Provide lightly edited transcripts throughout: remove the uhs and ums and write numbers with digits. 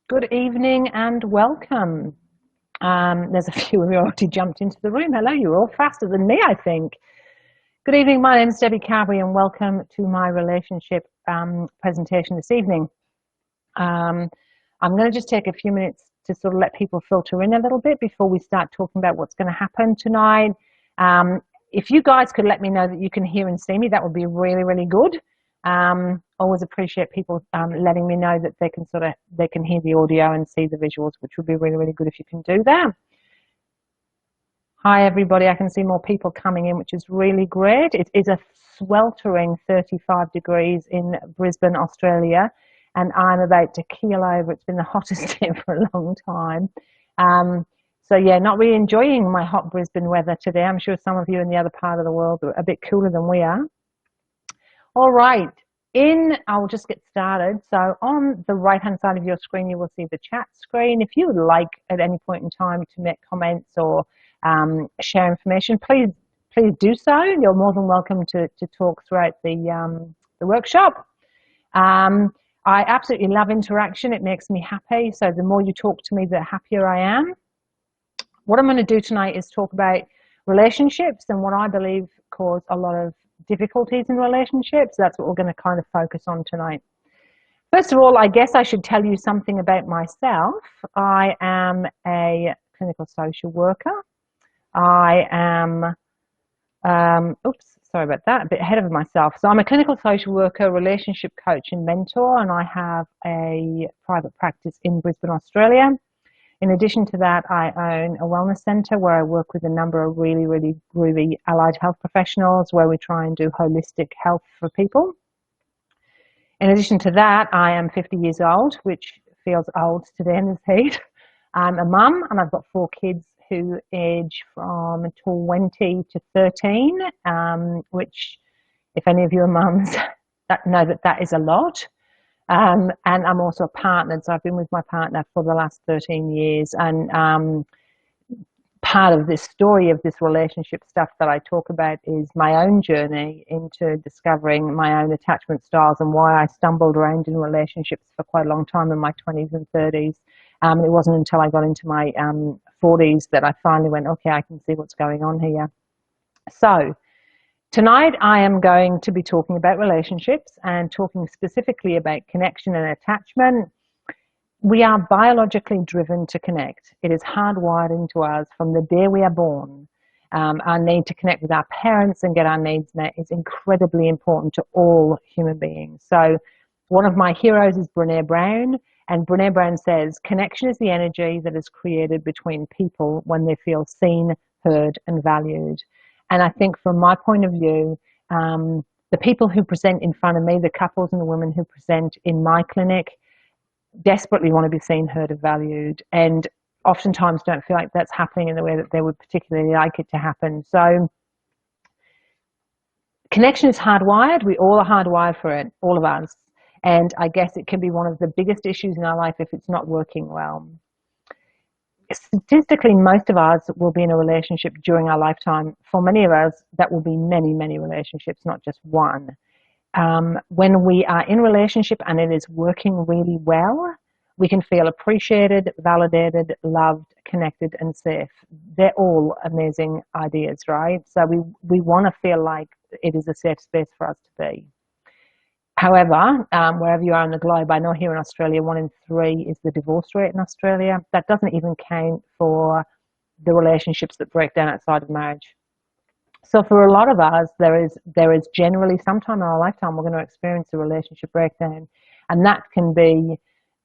Good evening and welcome. There's a few of you already jumped into the room. Hello, you're all faster than me, I think. Good evening, my name is Debbie Carberry and welcome to my relationship presentation this evening. I'm going to just take a few minutes to sort of let people filter in a little bit before we start talking about what's going to happen tonight. If you guys could let me know that you can hear and see me, that would be really, really good. Always appreciate people letting me know that they can hear the audio and see the visuals, which would be really, really good if you can do that. Hi everybody, I can see more people coming in, which is really great. It is a sweltering 35 degrees in Brisbane, Australia, and I'm about to keel over. It's been the hottest here for a long time. So yeah, not really enjoying my hot Brisbane weather today. I'm sure some of you in the other part of the world are a bit cooler than we are. All right, I'll just get started. So on the right-hand side of your screen, you will see the chat screen. If you would like at any point in time to make comments or share information, please do so. You're more than welcome to talk throughout the workshop. I absolutely love interaction. It makes me happy. So the more you talk to me, the happier I am. What I'm going to do tonight is talk about relationships and what I believe cause a lot of difficulties in relationships. That's what we're going to kind of focus on tonight. First of all, I guess I should tell you something about myself. I am a clinical social worker. I am, sorry about that, a bit ahead of myself. So I'm a clinical social worker, relationship coach and mentor, and I have a private practice in Brisbane, Australia. In addition to that, I own a wellness centre where I work with a number of really, really groovy allied health professionals where we try and do holistic health for people. In addition to that, I am 50 years old, which feels old today in this heat. I'm a mum and I've got 4 kids who age from 20 to 13, which if any of you are mums know that is a lot. And I'm also a partner, so I've been with my partner for the last 13 years. And part of this story of this relationship stuff that I talk about is my own journey into discovering my own attachment styles and why I stumbled around in relationships for quite a long time in my 20s and 30s. It wasn't until I got into my 40s that I finally went, okay, I can see what's going on here. So tonight I am going to be talking about relationships and talking specifically about connection and attachment. We are biologically driven to connect. It is hardwired into us from the day we are born. Our need to connect with our parents and get our needs met is incredibly important to all human beings. So one of my heroes is Brené Brown, and Brené Brown says, connection is the energy that is created between people when they feel seen, heard, and valued. And I think from my point of view, the people who present in front of me, the couples and the women who present in my clinic, desperately want to be seen, heard, and valued, and oftentimes don't feel like that's happening in the way that they would particularly like it to happen. So connection is hardwired. We all are hardwired for it, all of us. And I guess it can be one of the biggest issues in our life if it's not working well. Statistically, most of us will be in a relationship during our lifetime. For many of us, that will be many, many relationships, not just one. When we are in relationship and it is working really well, we can feel appreciated, validated, loved, connected, and safe. They're all amazing ideas, right? So we want to feel like it is a safe space for us to be. However, wherever you are in the globe, I know here in Australia, 1 in 3 is the divorce rate in Australia. That doesn't even count for the relationships that break down outside of marriage. So for a lot of us, there is generally sometime in our lifetime we're going to experience a relationship breakdown, and that can be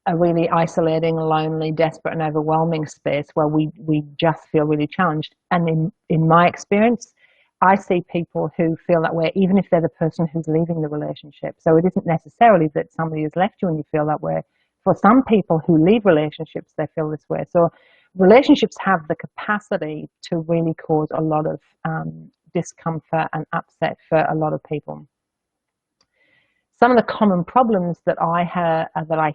a really isolating, lonely, desperate, and overwhelming space where we just feel really challenged. And in my experience, I see people who feel that way, even if they're the person who's leaving the relationship. So it isn't necessarily that somebody has left you and you feel that way. For some people who leave relationships, they feel this way. So relationships have the capacity to really cause a lot of discomfort and upset for a lot of people. Some of the common problems that I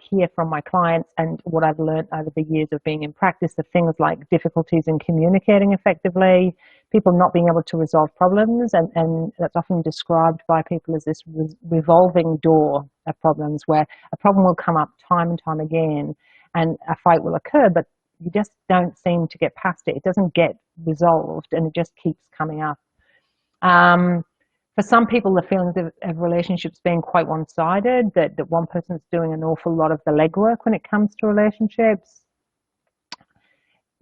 hear from my clients and what I've learned over the years of being in practice are things like difficulties in communicating effectively, people not being able to resolve problems, and that's often described by people as this revolving door of problems where a problem will come up time and time again, and a fight will occur, but you just don't seem to get past it. It doesn't get resolved, and it just keeps coming up. For some people, the feelings of relationships being quite one-sided, that one person's doing an awful lot of the legwork when it comes to relationships.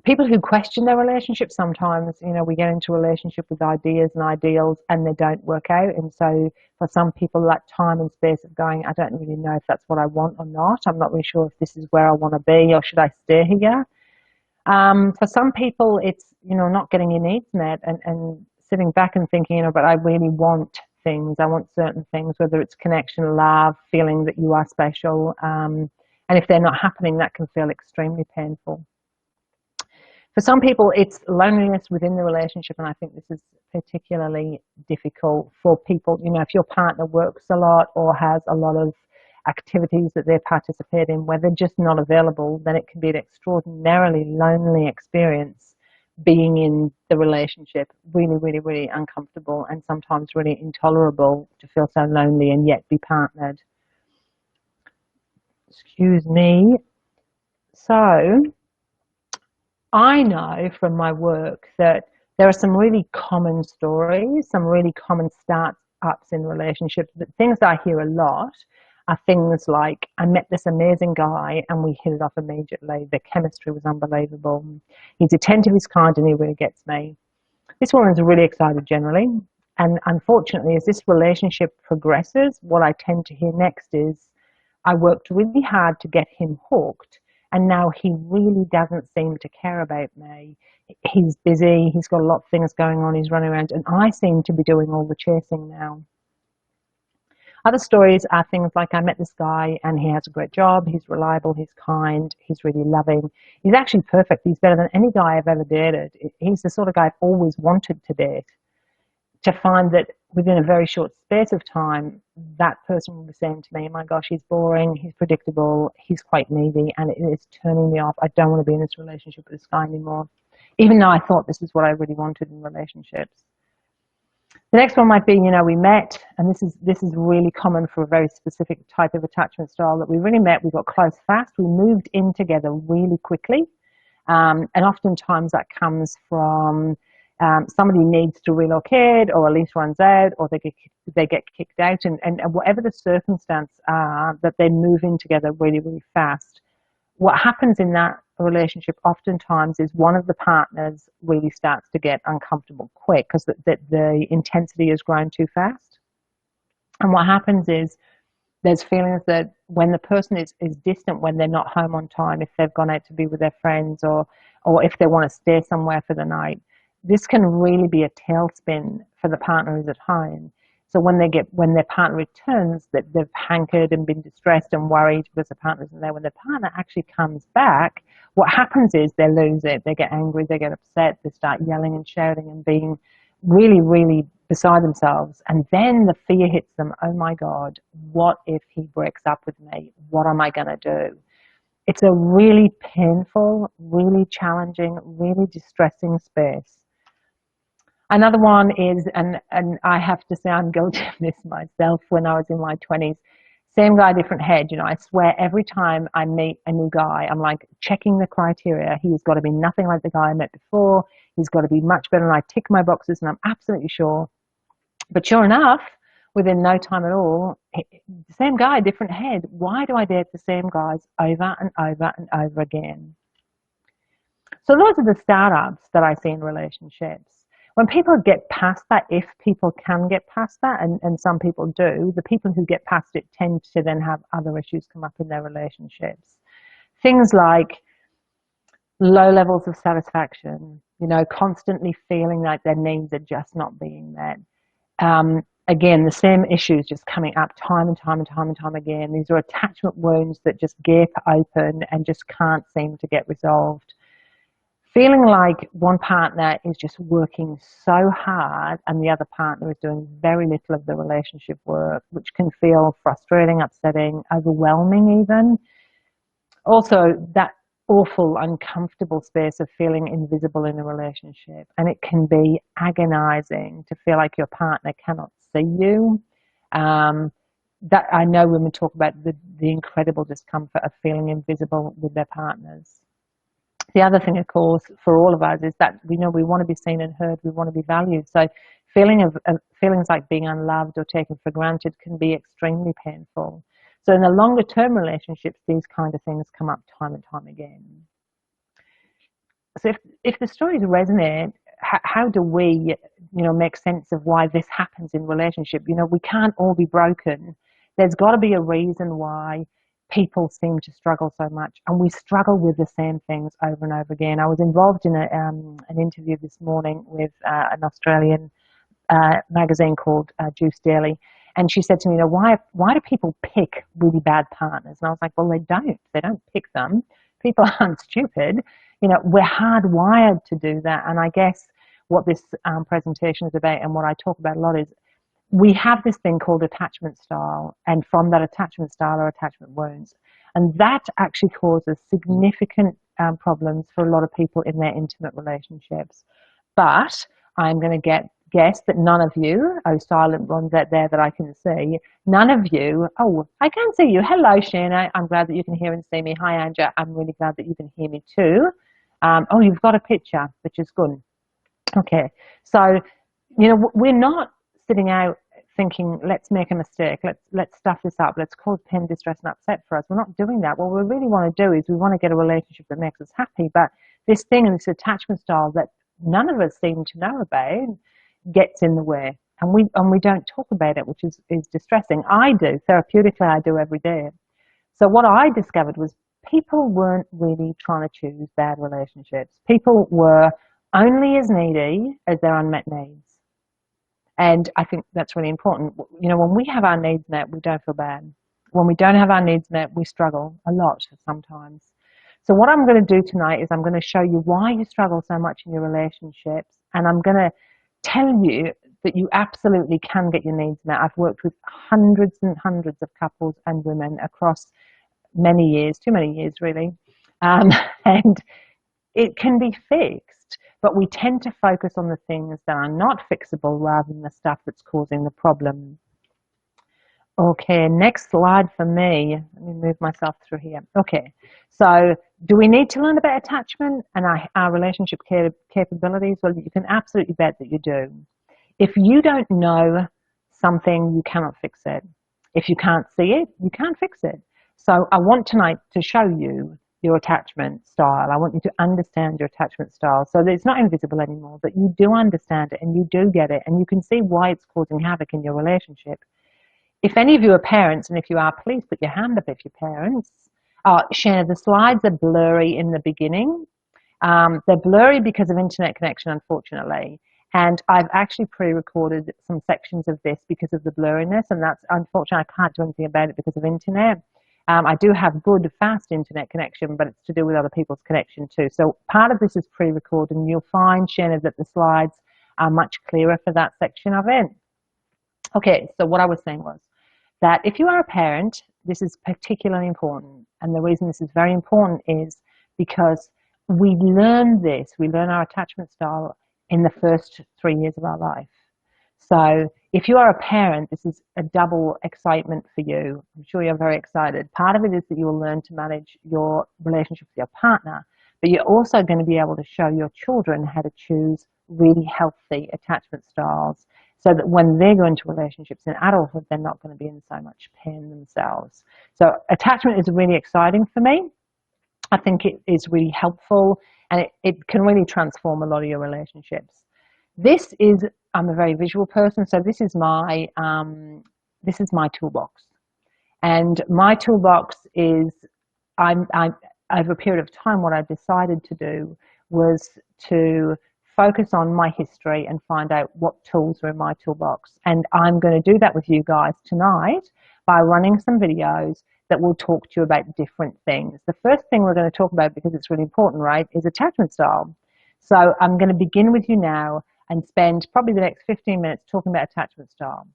People who question their relationships, sometimes, we get into a relationship with ideas and ideals and they don't work out. And so for some people, that time and space of going, I don't really know if that's what I want or not. I'm not really sure if this is where I want to be, or should I stay here? For some people, it's, not getting your needs met and sitting back and thinking, but I really want things. I want certain things, whether it's connection, love, feeling that you are special. And if they're not happening, that can feel extremely painful. For some people, it's loneliness within the relationship, and I think this is particularly difficult for people. If your partner works a lot or has a lot of activities that they participate in where they're just not available, then it can be an extraordinarily lonely experience being in the relationship, really, really, really uncomfortable, and sometimes really intolerable to feel so lonely and yet be partnered. Excuse me. So I know from my work that there are some really common stories, some really common startups in relationships. But things I hear a lot are things like, I met this amazing guy and we hit it off immediately. The chemistry was unbelievable. He's attentive, he's kind, and he really gets me. This woman's really excited generally. And unfortunately, as this relationship progresses, what I tend to hear next is, I worked really hard to get him hooked, and now he really doesn't seem to care about me. He's busy, he's got a lot of things going on, he's running around, and I seem to be doing all the chasing now. Other stories are things like, I met this guy and he has a great job, he's reliable, he's kind, he's really loving. He's actually perfect, he's better than any guy I've ever dated. He's the sort of guy I've always wanted to date. To find that within a very short space of time, that person will be saying to me, my gosh, he's boring, he's predictable, he's quite needy, and it is turning me off. I don't want to be in this relationship with this guy anymore, even though I thought this is what I really wanted in relationships. The next one might be, we met, and this is really common for a very specific type of attachment style, that we really met, we got close fast, we moved in together really quickly, and oftentimes that comes from somebody needs to relocate, or a lease runs out, or they get kicked out, and whatever the circumstance are, that they move in together really, really fast. What happens in that relationship oftentimes is one of the partners really starts to get uncomfortable quick because the intensity has grown too fast. And what happens is there's feelings that when the person is distant, when they're not home on time, if they've gone out to be with their friends, or if they want to stay somewhere for the night, this can really be a tailspin for the partner who's at home. So when their partner returns, that they've hankered and been distressed and worried because the partner isn't there. When the partner actually comes back, what happens is they lose it. They get angry, they get upset, they start yelling and shouting and being really, really beside themselves. And then the fear hits them. Oh my God, what if he breaks up with me? What am I going to do? It's a really painful, really challenging, really distressing space. Another one is, and I have to say I'm guilty of this myself when I was in my 20s, same guy, different head. I swear every time I meet a new guy, I'm like checking the criteria. He's got to be nothing like the guy I met before. He's got to be much better, and I tick my boxes, and I'm absolutely sure. But sure enough, within no time at all, same guy, different head. Why do I date the same guys over and over and over again? So those are the startups that I see in relationships. When people get past that, if people can get past that, and some people do, the people who get past it tend to then have other issues come up in their relationships. Things like low levels of satisfaction, constantly feeling like their needs are just not being met. Again, the same issues just coming up time and time and time and time again. These are attachment wounds that just gape open and just can't seem to get resolved. Feeling like one partner is just working so hard and the other partner is doing very little of the relationship work, which can feel frustrating, upsetting, overwhelming even. Also, that awful, uncomfortable space of feeling invisible in a relationship. And it can be agonizing to feel like your partner cannot see you. that I know women talk about the incredible discomfort of feeling invisible with their partners. The other thing, of course, for all of us is that we know we want to be seen and heard, we want to be valued. So feelings like being unloved or taken for granted can be extremely painful. So in the longer term relationships, these kind of things come up time and time again. So if the stories resonate, how do we, make sense of why this happens in relationship? We can't all be broken. There's got to be a reason why people seem to struggle so much, and we struggle with the same things over and over again. I was involved in an interview this morning with an Australian magazine called Juice Daily, and she said to me, why do people pick really bad partners? And I was like, well, they don't pick them. People aren't stupid. We're hardwired to do that. And I guess what this presentation is about, and what I talk about a lot, is we have this thing called attachment style, and from that attachment style are attachment wounds. And that actually causes significant problems for a lot of people in their intimate relationships. But I'm going to guess that none of you, silent ones out there that I can see, none of you, I can see you. Hello, Shana. I'm glad that you can hear and see me. Hi, Anja. I'm really glad that you can hear me too. You've got a picture, which is good. Okay. So, we're not sitting out thinking, let's make a mistake, let's stuff this up, let's cause pain, distress, and upset for us. We're not doing that. What we really want to do is we want to get a relationship that makes us happy. But this thing, this attachment style that none of us seem to know about, gets in the way, and we don't talk about it, which is distressing. I do therapeutically. I do every day. So what I discovered was people weren't really trying to choose bad relationships. People were only as needy as their unmet needs. And I think that's really important. When we have our needs met, we don't feel bad. When we don't have our needs met, we struggle a lot sometimes. So what I'm going to do tonight is I'm going to show you why you struggle so much in your relationships. And I'm going to tell you that you absolutely can get your needs met. I've worked with hundreds and hundreds of couples and women across many years, too many years really. And it can be fixed. But we tend to focus on the things that are not fixable rather than the stuff that's causing the problem. Okay, next slide for me. Let me move myself through here. Okay, so do we need to learn about attachment and our relationship capabilities? Well, you can absolutely bet that you do. If you don't know something, you cannot fix it. If you can't see it, you can't fix it. So I want tonight to show you your attachment style. I want you to understand your attachment style so that it's not invisible anymore, but you do understand it and you do get it, and you can see why it's causing havoc in your relationship. If any of you are parents, and if you are, please put your hand up if you're parents. Shana, the slides are blurry in the beginning. They're blurry because of internet connection, unfortunately. And I've actually pre-recorded some sections of this because of the blurriness, and that's unfortunately I can't do anything about it because of internet. I do have good, fast internet connection, but it's to do with other people's connection too. So part of this is pre-recorded, and you'll find, Shannon, that the slides are much clearer for that section of it. Okay, so what I was saying was that if you are a parent, this is particularly important. And the reason this is very important is because we learn our attachment style in the first 3 years of our life. So if you are a parent, this is a double excitement for you. I'm sure you're very excited. Part of it is that you will learn to manage your relationship with your partner, but you're also going to be able to show your children how to choose really healthy attachment styles so that when they go into relationships in adulthood, they're not going to be in so much pain themselves. So attachment is really exciting for me. I think it is really helpful, and it can really transform a lot of your relationships. I'm a very visual person, so this is my toolbox, and my toolbox is over a period of time, what I decided to do was to focus on my history and find out what tools are in my toolbox, and I'm going to do that with you guys tonight by running some videos that will talk to you about different things. The first thing we're going to talk about, because it's really important, right, is attachment style. So I'm going to begin with you now and spend probably the next 15 minutes talking about attachment style.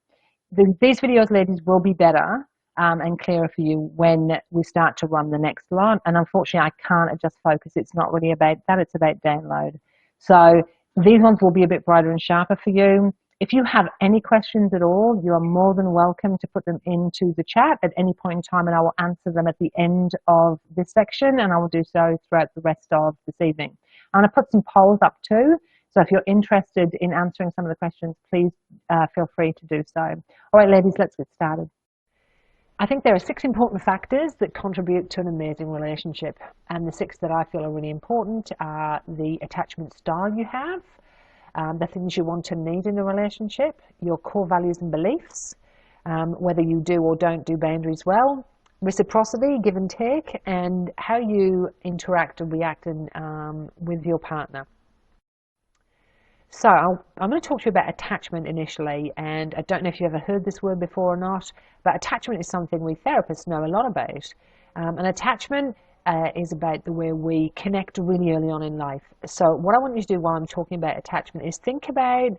These videos, ladies, will be better and clearer for you when we start to run the next lot. And unfortunately, I can't adjust focus. It's not really about that. It's about download. So these ones will be a bit brighter and sharper for you. If you have any questions at all, you are more than welcome to put them into the chat at any point in time, and I will answer them at the end of this section, and I will do so throughout the rest of this evening. I'm going to put some polls up too, so if you're interested in answering some of the questions, please feel free to do so. All right, ladies, let's get started. I think there are 6 important factors that contribute to an amazing relationship, and the 6 that I feel are really important are the attachment style you have, the things you want and need in a relationship, your core values and beliefs, whether you do or don't do boundaries well, reciprocity, give and take, and how you interact and react with your partner. So I'm going to talk to you about attachment initially, and I don't know if you ever heard this word before or not, but attachment is something we therapists know a lot about. And attachment is about the way we connect really early on in life. So what I want you to do while I'm talking about attachment is think about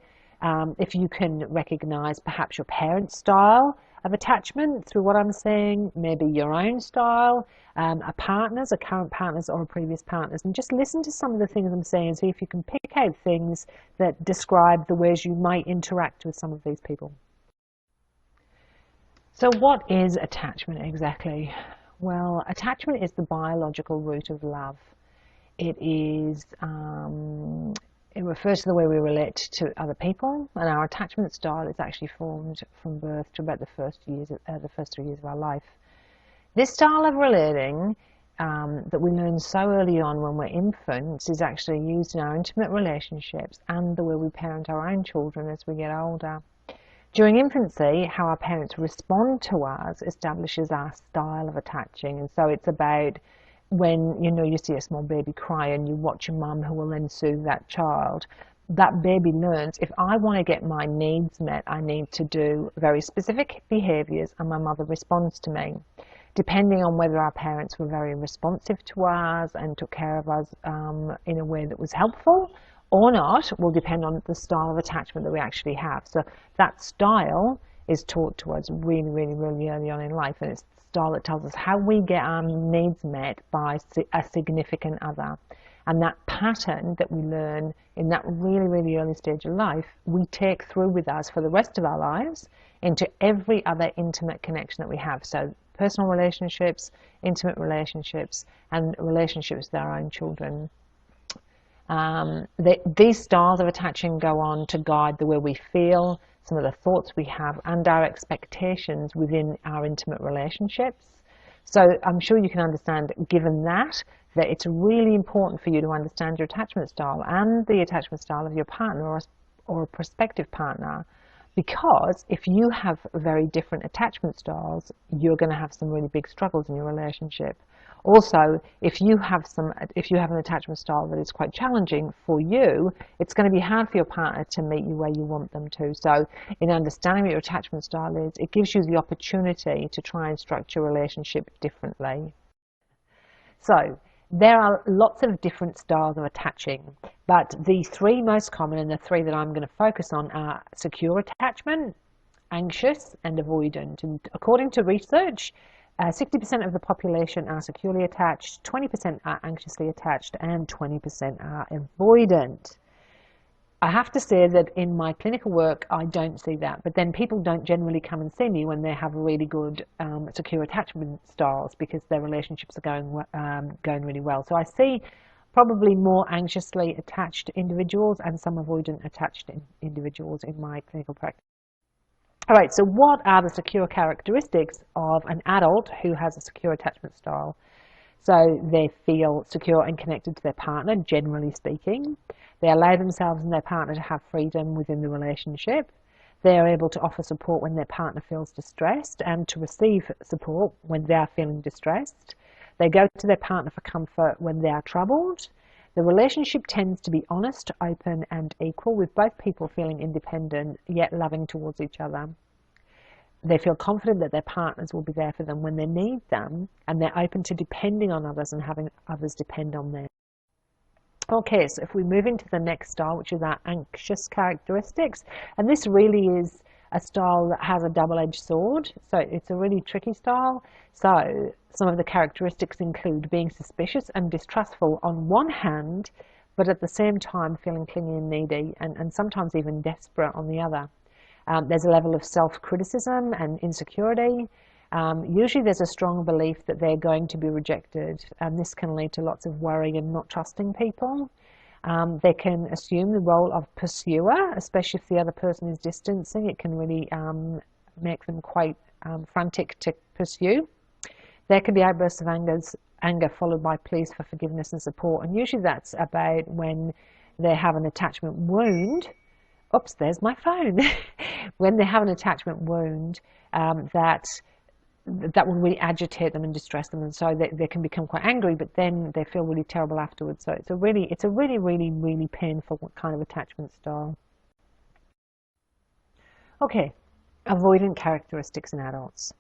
if you can recognize perhaps your parents' style of attachment through what I'm saying, maybe your own style, a partner's, a current partner's or a previous partner's, and just listen to some of the things I'm saying and see if you can pick out things that describe the ways you might interact with some of these people. So what is attachment exactly? Well, attachment is the biological root of love. It is, it refers to the way we relate to other people, and our attachment style is actually formed from birth to about the first 3 years of our life. This style of relating that we learn so early on when we're infants is actually used in our intimate relationships and the way we parent our own children as we get older. During infancy, how our parents respond to us establishes our style of attaching, and so it's about when you see a small baby cry and you watch your mum who will then soothe that child. That baby learns, if I want to get my needs met, I need to do very specific behaviours, and my mother responds to me. Depending on whether our parents were very responsive to us and took care of us in a way that was helpful or not, will depend on the style of attachment that we actually have. So that style is taught to us really, really, really early on in life, and it's the style that tells us how we get our needs met by a significant other. And that pattern that we learn in that really, really early stage of life, we take through with us for the rest of our lives into every other intimate connection that we have. So personal relationships, intimate relationships, and relationships with our own children. These styles of attaching go on to guide the way we feel, some of the thoughts we have, and our expectations within our intimate relationships. So I'm sure you can understand, given that it's really important for you to understand your attachment style and the attachment style of your partner or a prospective partner, because if you have very different attachment styles, you're going to have some really big struggles in your relationship. Also, if you have an attachment style that is quite challenging for you, it's going to be hard for your partner to meet you where you want them to. So in understanding what your attachment style is, it gives you the opportunity to try and structure a relationship differently. So there are lots of different styles of attaching, but the 3 most common, and the 3 that I'm going to focus on, are secure attachment, anxious, and avoidant. And according to research, 60% of the population are securely attached, 20% are anxiously attached, and 20% are avoidant. I have to say that in my clinical work, I don't see that, but then people don't generally come and see me when they have really good secure attachment styles because their relationships are going really well. So I see probably more anxiously attached individuals and some avoidant attached individuals in my clinical practice. All right, so what are the secure characteristics of an adult who has a secure attachment style? So they feel secure and connected to their partner, generally speaking. They allow themselves and their partner to have freedom within the relationship. They are able to offer support when their partner feels distressed and to receive support when they are feeling distressed. They go to their partner for comfort when they are troubled. The relationship tends to be honest, open, and equal, with both people feeling independent yet loving towards each other. They feel confident that their partners will be there for them when they need them, and they're open to depending on others and having others depend on them. Okay, so if we move into the next style, which is our anxious characteristics, and this really is a style that has a double-edged sword, so it's a really tricky style. So some of the characteristics include being suspicious and distrustful on one hand, but at the same time feeling clingy and needy, and sometimes even desperate on the other. There's a level of self-criticism and insecurity. Usually there's a strong belief that they're going to be rejected, and this can lead to lots of worry and not trusting people. They can assume the role of pursuer, especially if the other person is distancing. It can really make them quite frantic to pursue. There can be outbursts of anger followed by pleas for forgiveness and support, and usually that's about when they have an attachment wound. Oops, there's my phone. When they have an attachment wound, that will really agitate them and distress them, and so they can become quite angry, but then they feel really terrible afterwards. So it's a really painful kind of attachment style. Okay, avoidant characteristics in adults.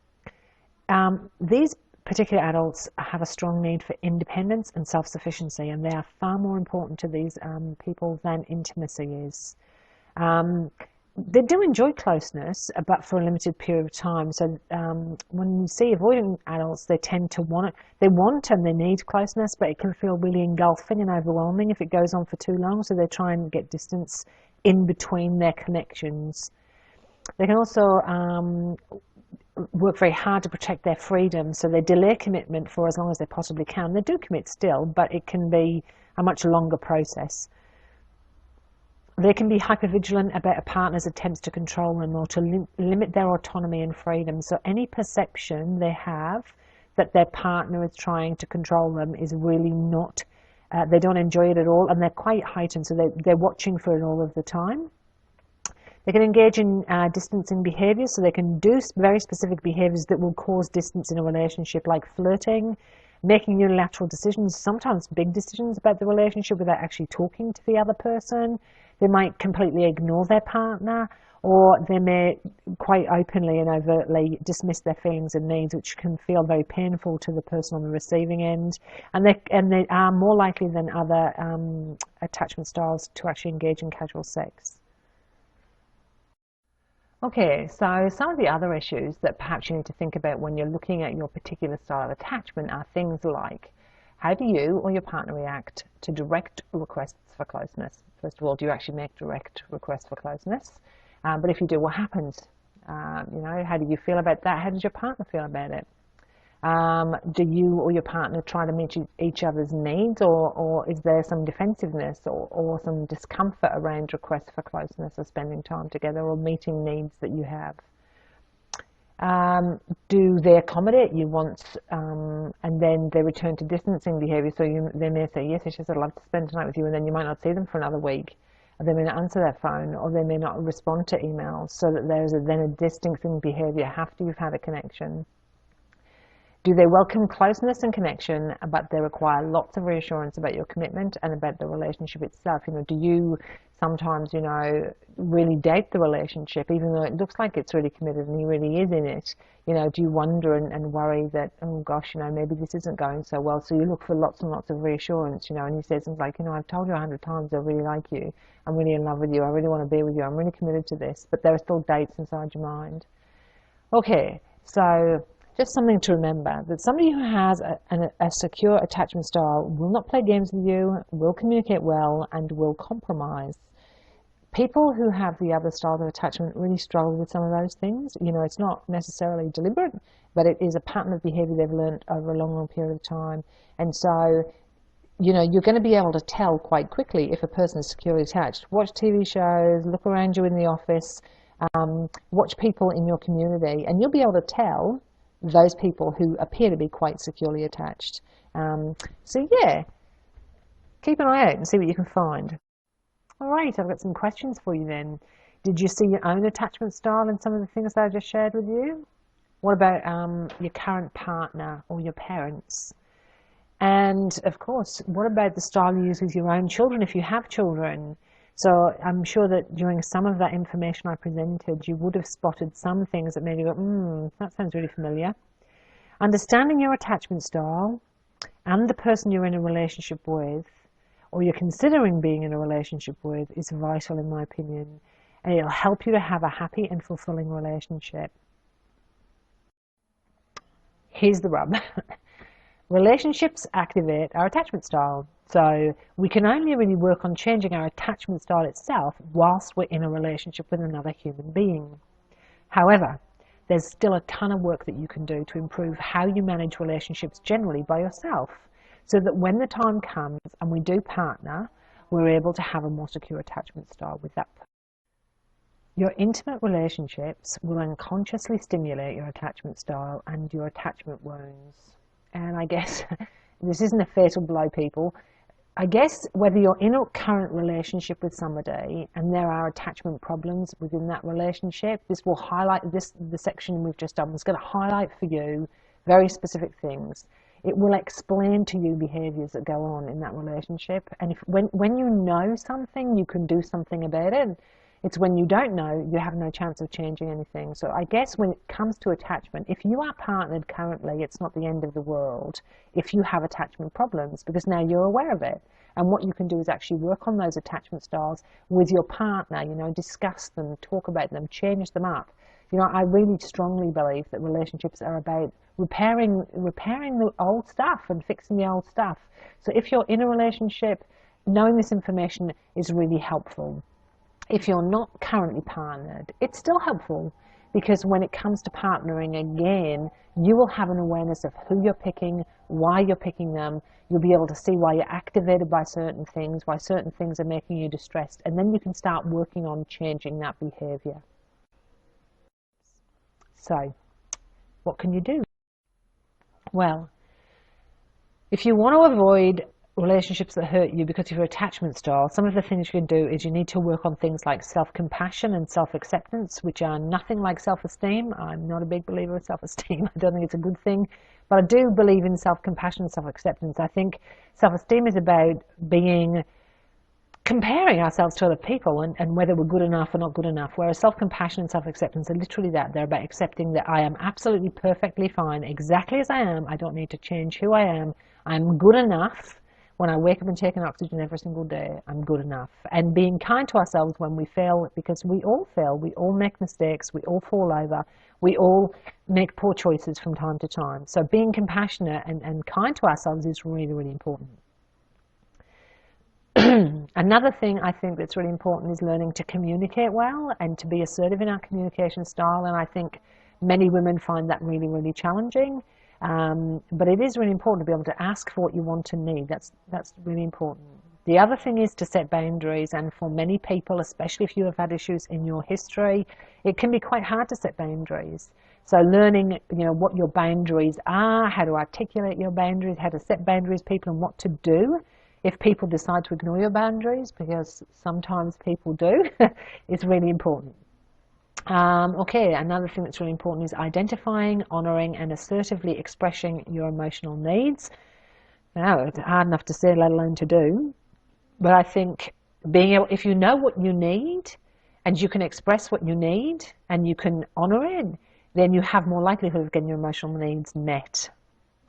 These particular adults have a strong need for independence and self-sufficiency, and they are far more important to these people than intimacy is. They do enjoy closeness, but for a limited period of time. So when you see avoidant adults, they tend to they want and they need closeness, but it can feel really engulfing and overwhelming if it goes on for too long. So they try and get distance in between their connections. They can also work very hard to protect their freedom, so they delay commitment for as long as they possibly can. They do commit still, but it can be a much longer process. They can be hypervigilant about a partner's attempts to control them or to limit their autonomy and freedom. So any perception they have that their partner is trying to control them is really not, they don't enjoy it at all, and they're quite heightened, so they're watching for it all of the time. They can engage in distancing behaviours, so they can do very specific behaviours that will cause distance in a relationship, like flirting, making unilateral decisions, sometimes big decisions about the relationship without actually talking to the other person. They might completely ignore their partner, or they may quite openly and overtly dismiss their feelings and needs, which can feel very painful to the person on the receiving end. And they are more likely than other attachment styles to actually engage in casual sex. Okay, so some of the other issues that perhaps you need to think about when you're looking at your particular style of attachment are things like, how do you or your partner react to direct requests for closeness? First of all, do you actually make direct requests for closeness? But if you do, what happens? How do you feel about that? How does your partner feel about it? Do you or your partner try to meet each other's needs, or is there some defensiveness or some discomfort around requests for closeness or spending time together or meeting needs that you have? Do they accommodate you once and then they return to distancing behaviour? So they may say, yes, I'd love to spend tonight with you, and then you might not see them for another week. Or they may not answer their phone, or they may not respond to emails, so that there's then a distancing behaviour after you've had a connection. Do they welcome closeness and connection, but they require lots of reassurance about your commitment and about the relationship itself? Do you sometimes, really date the relationship, even though it looks like it's really committed and he really is in it? Do you wonder and worry that, oh gosh, maybe this isn't going so well? So you look for lots and lots of reassurance, and he says things like, I've told you 100 times I really like you. I'm really in love with you. I really want to be with you. I'm really committed to this. But there are still dates inside your mind. Okay, so just something to remember, that somebody who has a secure attachment style will not play games with you, will communicate well, and will compromise. People who have the other style of attachment really struggle with some of those things. It's not necessarily deliberate, but it is a pattern of behaviour they've learned over a long, long period of time. And so, you're going to be able to tell quite quickly if a person is securely attached. Watch TV shows, look around you in the office, watch people in your community, and you'll be able to tell those people who appear to be quite securely attached. So yeah, keep an eye out and see what you can find. All right, I've got some questions for you then. Did you see your own attachment style in some of the things that I just shared with you? What about your current partner or your parents? And of course, what about the style you use with your own children if you have children? So I'm sure that during some of that information I presented, you would have spotted some things that made you go, that sounds really familiar. Understanding your attachment style and the person you're in a relationship with, or you're considering being in a relationship with, is vital in my opinion. And it'll help you to have a happy and fulfilling relationship. Here's the rub. Relationships activate our attachment style. So we can only really work on changing our attachment style itself whilst we're in a relationship with another human being. However, there's still a ton of work that you can do to improve how you manage relationships generally by yourself, so that when the time comes and we do partner, we're able to have a more secure attachment style with that person. Your intimate relationships will unconsciously stimulate your attachment style and your attachment wounds. And I guess this isn't a fatal blow, people. I guess whether you're in a current relationship with somebody and there are attachment problems within that relationship, this will highlight the section we've just done is going to highlight for you very specific things. It will explain to you behaviors that go on in that relationship. And when you know something, you can do something about it. It's when you don't know, you have no chance of changing anything. So I guess when it comes to attachment, if you are partnered currently, it's not the end of the world if you have attachment problems, because now you're aware of it. And what you can do is actually work on those attachment styles with your partner, discuss them, talk about them, change them up. I really strongly believe that relationships are about repairing the old stuff and fixing the old stuff. So if you're in a relationship, knowing this information is really helpful. If you're not currently partnered, it's still helpful, because when it comes to partnering again, you will have an awareness of who you're picking, why you're picking them. You'll be able to see why you're activated by certain things, why certain things are making you distressed, and then you can start working on changing that behavior. So, what can you do? Well, if you want to avoid relationships that hurt you because of your attachment style, some of the things you can do is you need to work on things like self-compassion and self-acceptance, which are nothing like self-esteem. I'm not a big believer of self-esteem. I don't think it's a good thing, but I do believe in self-compassion and self-acceptance. I think self-esteem is about comparing ourselves to other people and whether we're good enough or not good enough, whereas self-compassion and self-acceptance are literally that. They're about accepting that I am absolutely perfectly fine exactly as I am. I don't need to change who I am. I'm good enough. When I wake up and take an oxygen every single day, I'm good enough. And being kind to ourselves when we fail, because we all fail, we all make mistakes, we all fall over, we all make poor choices from time to time. So being compassionate and kind to ourselves is really, really important. Another thing I think that's really important is learning to communicate well and to be assertive in our communication style. And I think many women find that really, really challenging. But it is really important to be able to ask for what you want and need. That's really important. The other thing is to set boundaries, and for many people, especially if you have had issues in your history, it can be quite hard to set boundaries. So learning, what your boundaries are, how to articulate your boundaries, how to set boundaries, people, and what to do if people decide to ignore your boundaries, because sometimes people do, is really important. Okay, another thing that's really important is identifying, honouring and assertively expressing your emotional needs. Now, it's hard enough to say, let alone to do. But I think being able, if you know what you need and you can express what you need and you can honour it, then you have more likelihood of getting your emotional needs met.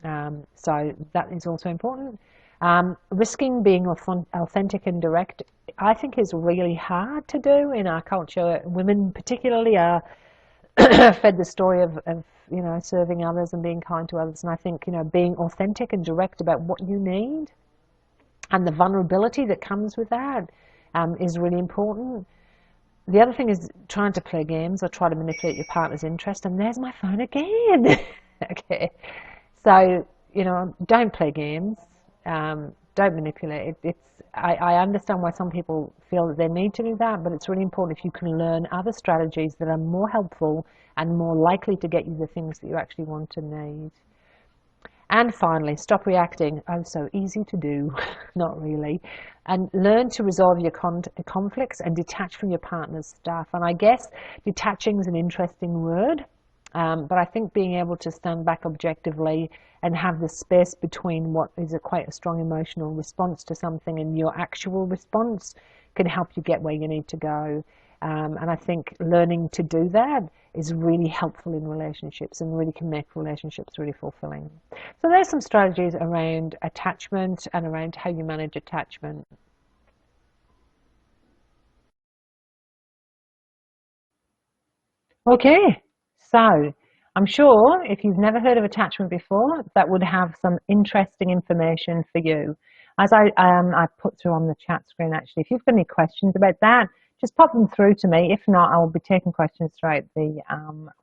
So that is also important. Risking being authentic and direct, I think, is really hard to do in our culture. Women particularly are fed the story of serving others and being kind to others. And I think, being authentic and direct about what you need and the vulnerability that comes with that is really important. The other thing is trying to play games or try to manipulate your partner's interest. And there's my phone again. Okay. So, don't play games. Don't manipulate it. I understand why some people feel that they need to do that, but it's really important if you can learn other strategies that are more helpful and more likely to get you the things that you actually want and need. And finally, stop reacting. Oh, so easy to do. Not really. And learn to resolve your conflicts and detach from your partner's stuff. And I guess detaching is an interesting word. But I think being able to stand back objectively and have the space between what is quite a strong emotional response to something and your actual response can help you get where you need to go. And I think learning to do that is really helpful in relationships and really can make relationships really fulfilling. So there's some strategies around attachment and around how you manage attachment. Okay, so I'm sure if you've never heard of attachment before, that would have some interesting information for you. As I put through on the chat screen, actually, if you've got any questions about that, just pop them through to me. If not, I will be taking questions throughout the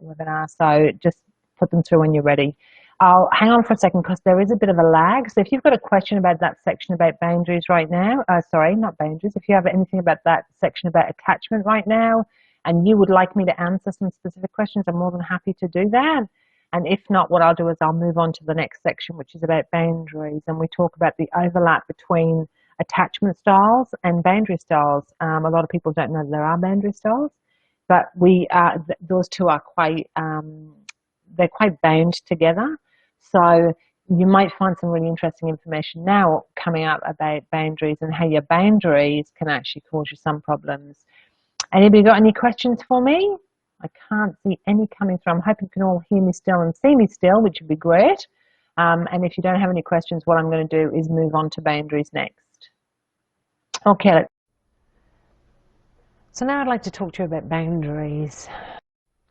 webinar. So just put them through when you're ready. I'll hang on for a second because there is a bit of a lag. So if you've got a question about that section about boundaries right now, sorry, not boundaries. If you have anything about that section about attachment right now, and you would like me to answer some specific questions, I'm more than happy to do that. And if not, what I'll do is I'll move on to the next section, which is about boundaries. And we talk about the overlap between attachment styles and boundary styles. A lot of people don't know there are boundary styles, but those two are they're quite bound together. So you might find some really interesting information now coming up about boundaries and how your boundaries can actually cause you some problems. Anybody got any questions for me? I can't see any coming through. I'm hoping you can all hear me still and see me still, which would be great. And if you don't have any questions, what I'm going to do is move on to boundaries next. Okay. So now I'd like to talk to you about boundaries.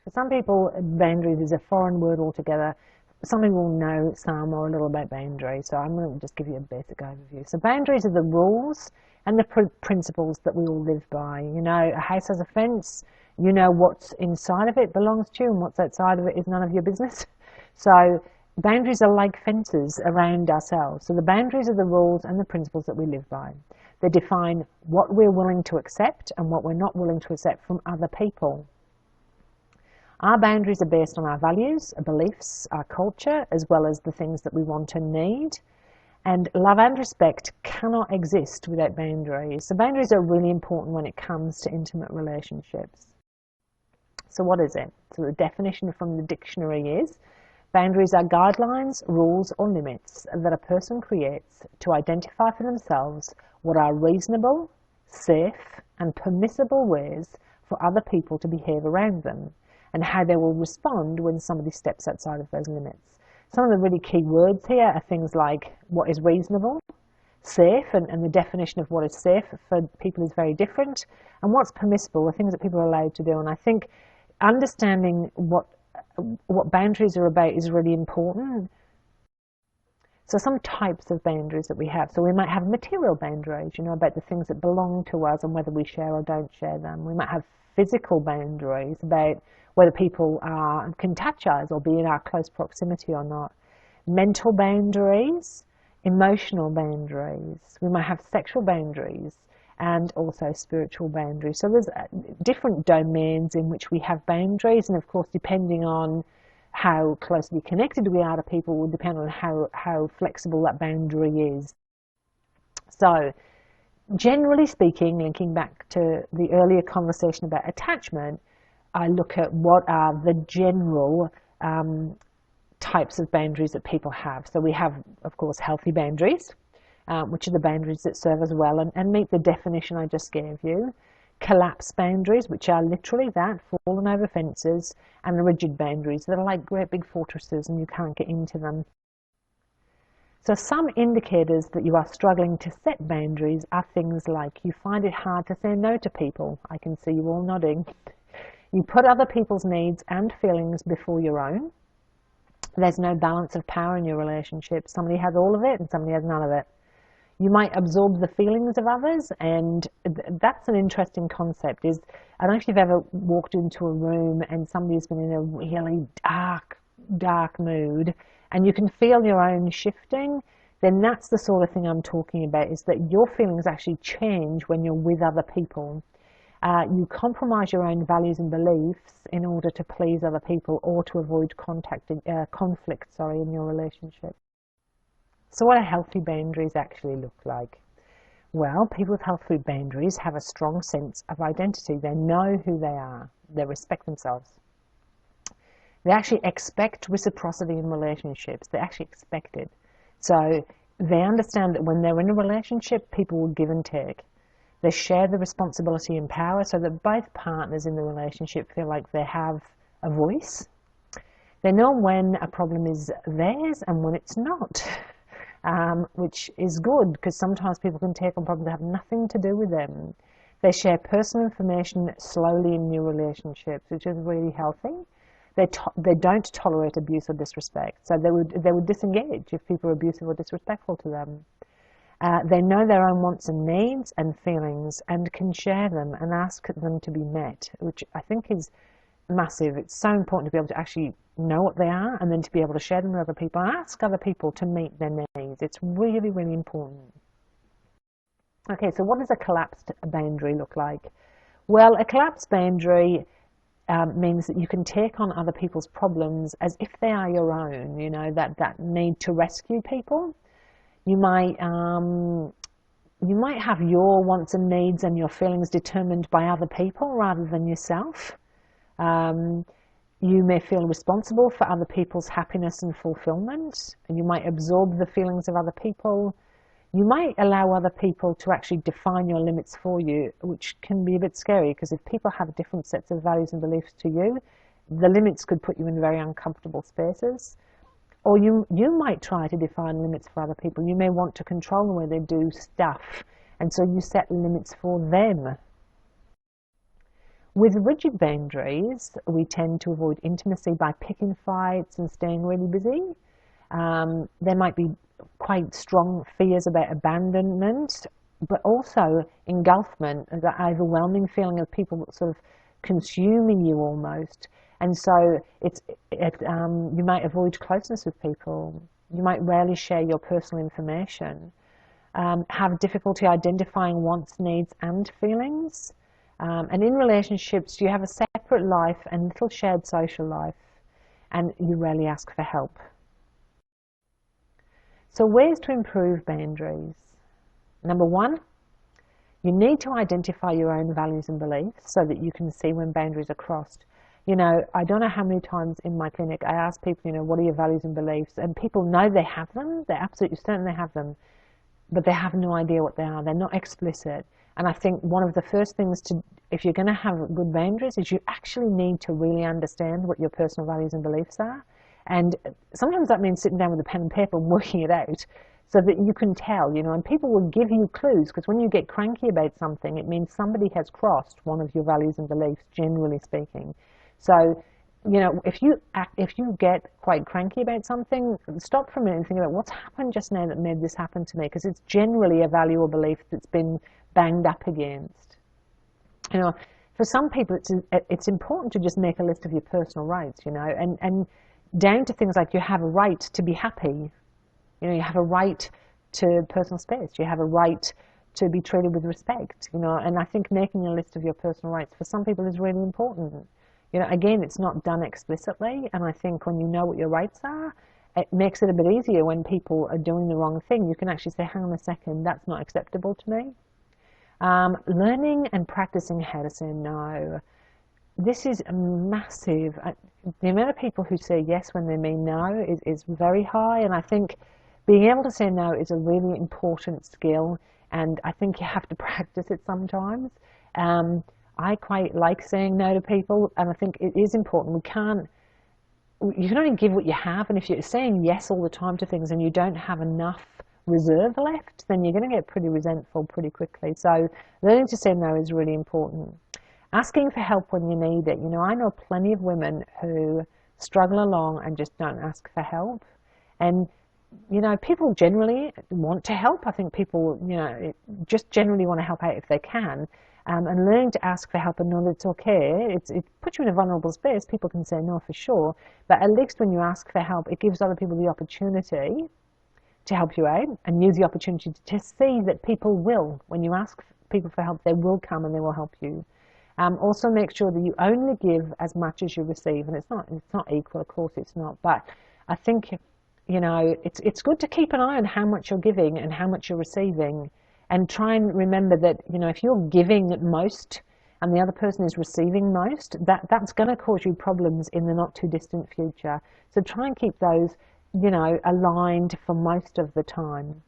For some people, boundaries is a foreign word altogether. Some people know some or a little about boundaries, so I'm going to just give you a basic overview. So boundaries are the rules and the principles that we all live by. You know, a house has a fence. You know what's inside of it belongs to you and what's outside of it is none of your business. So boundaries are like fences around ourselves. So the boundaries are the rules and the principles that we live by. They define what we're willing to accept and what we're not willing to accept from other people. Our boundaries are based on our values, our beliefs, our culture, as well as the things that we want and need. And love and respect cannot exist without boundaries. So boundaries are really important when it comes to intimate relationships. So what is it? So the definition from the dictionary is, boundaries are guidelines, rules, or limits that a person creates to identify for themselves what are reasonable, safe, and permissible ways for other people to behave around them, and how they will respond when somebody steps outside of those limits. Some of the really key words here are things like what is reasonable, safe, and the definition of what is safe for people is very different, and what's permissible, the things that people are allowed to do. And I think understanding what boundaries are about is really important. So some types of boundaries that we have. So we might have material boundaries, you know, about the things that belong to us and whether we share or don't share them. We might have physical boundaries about whether people can touch us or be in our close proximity or not. Mental boundaries, emotional boundaries. We might have sexual boundaries and also spiritual boundaries. So there's different domains in which we have boundaries, and of course depending on how closely connected we are to people will depend on how flexible that boundary is. So generally speaking, linking back to the earlier conversation about attachment, I look at what are the general types of boundaries that people have. So we have, of course, healthy boundaries, which are the boundaries that serve us well and meet the definition I just gave you. Collapse boundaries, which are literally that, fallen over fences, and rigid boundaries that are like great big fortresses and you can't get into them. So some indicators that you are struggling to set boundaries are things like you find it hard to say no to people. I can see you all nodding. You put other people's needs and feelings before your own. There's no balance of power in your relationship. Somebody has all of it and somebody has none of it. You might absorb the feelings of others, and that's an interesting concept. I don't know if you've ever walked into a room and somebody's been in a really dark mood, and you can feel your own shifting. Then that's the sort of thing I'm talking about, is that your feelings actually change when you're with other people. You compromise your own values and beliefs in order to please other people or to avoid conflict in your relationship. So what do healthy boundaries actually look like? Well, people with healthy boundaries have a strong sense of identity. They know who they are. They respect themselves. They actually expect reciprocity in relationships. They actually expect it. So they understand that when they're in a relationship, people will give and take. They share the responsibility and power so that both partners in the relationship feel like they have a voice. They know when a problem is theirs and when it's not, which is good because sometimes people can take on problems that have nothing to do with them. They share personal information slowly in new relationships, which is really healthy. they don't tolerate abuse or disrespect. So they would disengage if people are abusive or disrespectful to them. They know their own wants and needs and feelings and can share them and ask them to be met, which I think is massive. It's so important to be able to actually know what they are and then to be able to share them with other people and ask other people to meet their needs. It's really, really important. Okay, so what does a collapsed boundary look like? Well, a collapsed boundary means that you can take on other people's problems as if they are your own, you know, that need to rescue people. You might have your wants and needs and your feelings determined by other people rather than yourself. You may feel responsible for other people's happiness and fulfillment, and you might absorb the feelings of other people. You might allow other people to actually define your limits for you, which can be a bit scary, because if people have different sets of values and beliefs to you, the limits could put you in very uncomfortable spaces. Or you might try to define limits for other people. You may want to control the way they do stuff, and so you set limits for them. With rigid boundaries, we tend to avoid intimacy by picking fights and staying really busy. There might be quite strong fears about abandonment, but also engulfment, that overwhelming feeling of people sort of consuming you almost. And so you might avoid closeness with people. You might rarely share your personal information. Have difficulty identifying wants, needs, and feelings. And in relationships, you have a separate life and little shared social life, and you rarely ask for help. So ways to improve boundaries. Number one, you need to identify your own values and beliefs so that you can see when boundaries are crossed. You know, I don't know how many times in my clinic I ask people, you know, what are your values and beliefs? And people know they have them. They're absolutely certain they have them, but they have no idea what they are. They're not explicit. And I think one of the first things if you're going to have good boundaries, is you actually need to really understand what your personal values and beliefs are. And sometimes that means sitting down with a pen and paper and working it out so that you can tell, you know, and people will give you clues, because when you get cranky about something, it means somebody has crossed one of your values and beliefs, generally speaking. So, you know, if you get quite cranky about something, stop for a minute and think about what's happened just now that made this happen to me, because it's generally a value or belief that's been banged up against. You know, for some people, it's important to just make a list of your personal rights, you know, and down to things like you have a right to be happy. You know, you have a right to personal space. You have a right to be treated with respect, you know, and I think making a list of your personal rights for some people is really important. You know, again, it's not done explicitly, and I think when you know what your rights are, it makes it a bit easier when people are doing the wrong thing. You can actually say, hang on a second, that's not acceptable to me. Learning and practicing how to say no. This is massive. The amount of people who say yes when they mean no is very high, and I think being able to say no is a really important skill, and I think you have to practice it sometimes. I quite like saying no to people, and I think it is important. You can only give what you have, and if you're saying yes all the time to things and you don't have enough reserve left, then you're going to get pretty resentful pretty quickly. So learning to say no is really important. Asking for help when you need it. You know, I know plenty of women who struggle along and just don't ask for help. And, you know, people generally want to help. I think people, you know, just generally want to help out if they can. And learning to ask for help and know that it's okay. It puts you in a vulnerable space. People can say no for sure. But at least when you ask for help, it gives other people the opportunity to help you out, and use the opportunity to see that people will. When you ask people for help, they will come and they will help you. Also make sure that you only give as much as you receive, and it's not equal, of course it's not, but I think, you know, it's good to keep an eye on how much you're giving and how much you're receiving, and try and remember that, you know, if you're giving most and the other person is receiving most, that's going to cause you problems in the not too distant future. So try and keep those, you know, aligned for most of the time.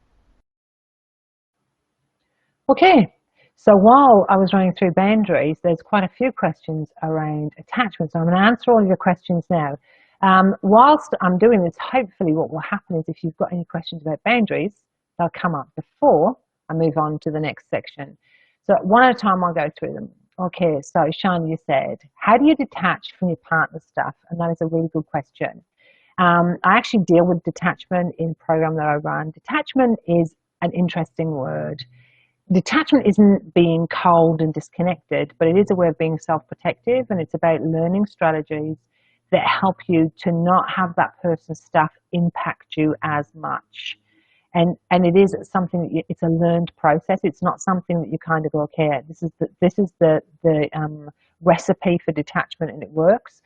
Okay, so while I was running through boundaries, there's quite a few questions around attachment. So I'm going to answer all of your questions now. Whilst I'm doing this, hopefully what will happen is if you've got any questions about boundaries, they'll come up before I move on to the next section. So one at a time, I'll go through them. Okay, so Sean, you said, how do you detach from your partner's stuff? And that is a really good question. I actually deal with detachment in program that I run. Detachment is an interesting word. Detachment isn't being cold and disconnected, but it is a way of being self-protective, and it's about learning strategies that help you to not have that person's stuff impact you as much. And it is something that it's a learned process. It's not something that you kind of go, okay, this is the recipe for detachment, and it works.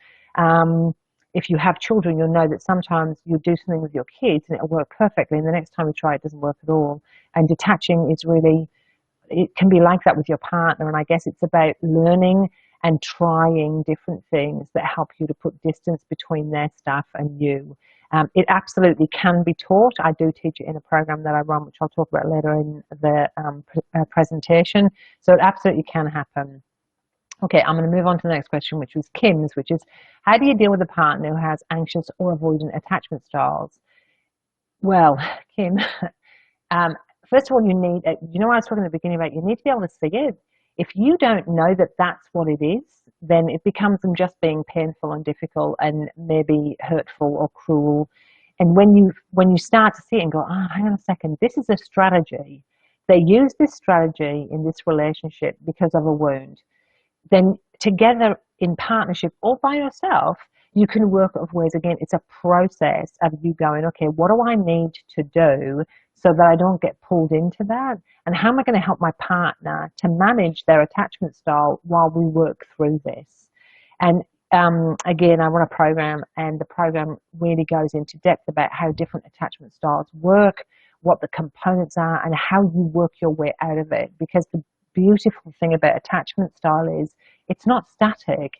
If you have children, you'll know that sometimes you do something with your kids and it'll work perfectly, and the next time you try it doesn't work at all. And detaching is really, it can be like that with your partner, and I guess it's about learning and trying different things that help you to put distance between their stuff and you. It absolutely can be taught. I do teach it in a program that I run, which I'll talk about later in the presentation. So it absolutely can happen. Okay, I'm going to move on to the next question, which was Kim's, which is, how do you deal with a partner who has anxious or avoidant attachment styles? Well, Kim, first of all, you know what I was talking at the beginning about, you need to be able to see it. If you don't know that that's what it is, then it becomes them just being painful and difficult and maybe hurtful or cruel. And when you start to see it and go, oh, hang on a second, this is a strategy. They use this strategy in this relationship because of a wound. Then together in partnership or by yourself, you can work of ways. Again, it's a process of you going, okay, what do I need to do so that I don't get pulled into that? And how am I going to help my partner to manage their attachment style while we work through this? And again, I run a program, and the program really goes into depth about how different attachment styles work, what the components are, and how you work your way out of it. Because the beautiful thing about attachment style is it's not static.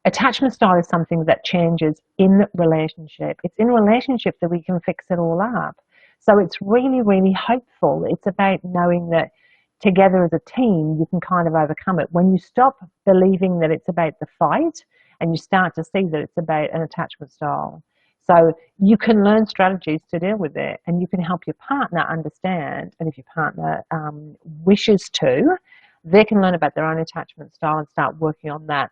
Attachment style is something that changes in relationship. It's in relationship that we can fix it all up. So it's really, really hopeful. It's about knowing that together as a team, you can kind of overcome it. When you stop believing that it's about the fight and you start to see that it's about an attachment style. So you can learn strategies to deal with it, and you can help your partner understand. And if your partner wishes to, they can learn about their own attachment style and start working on that.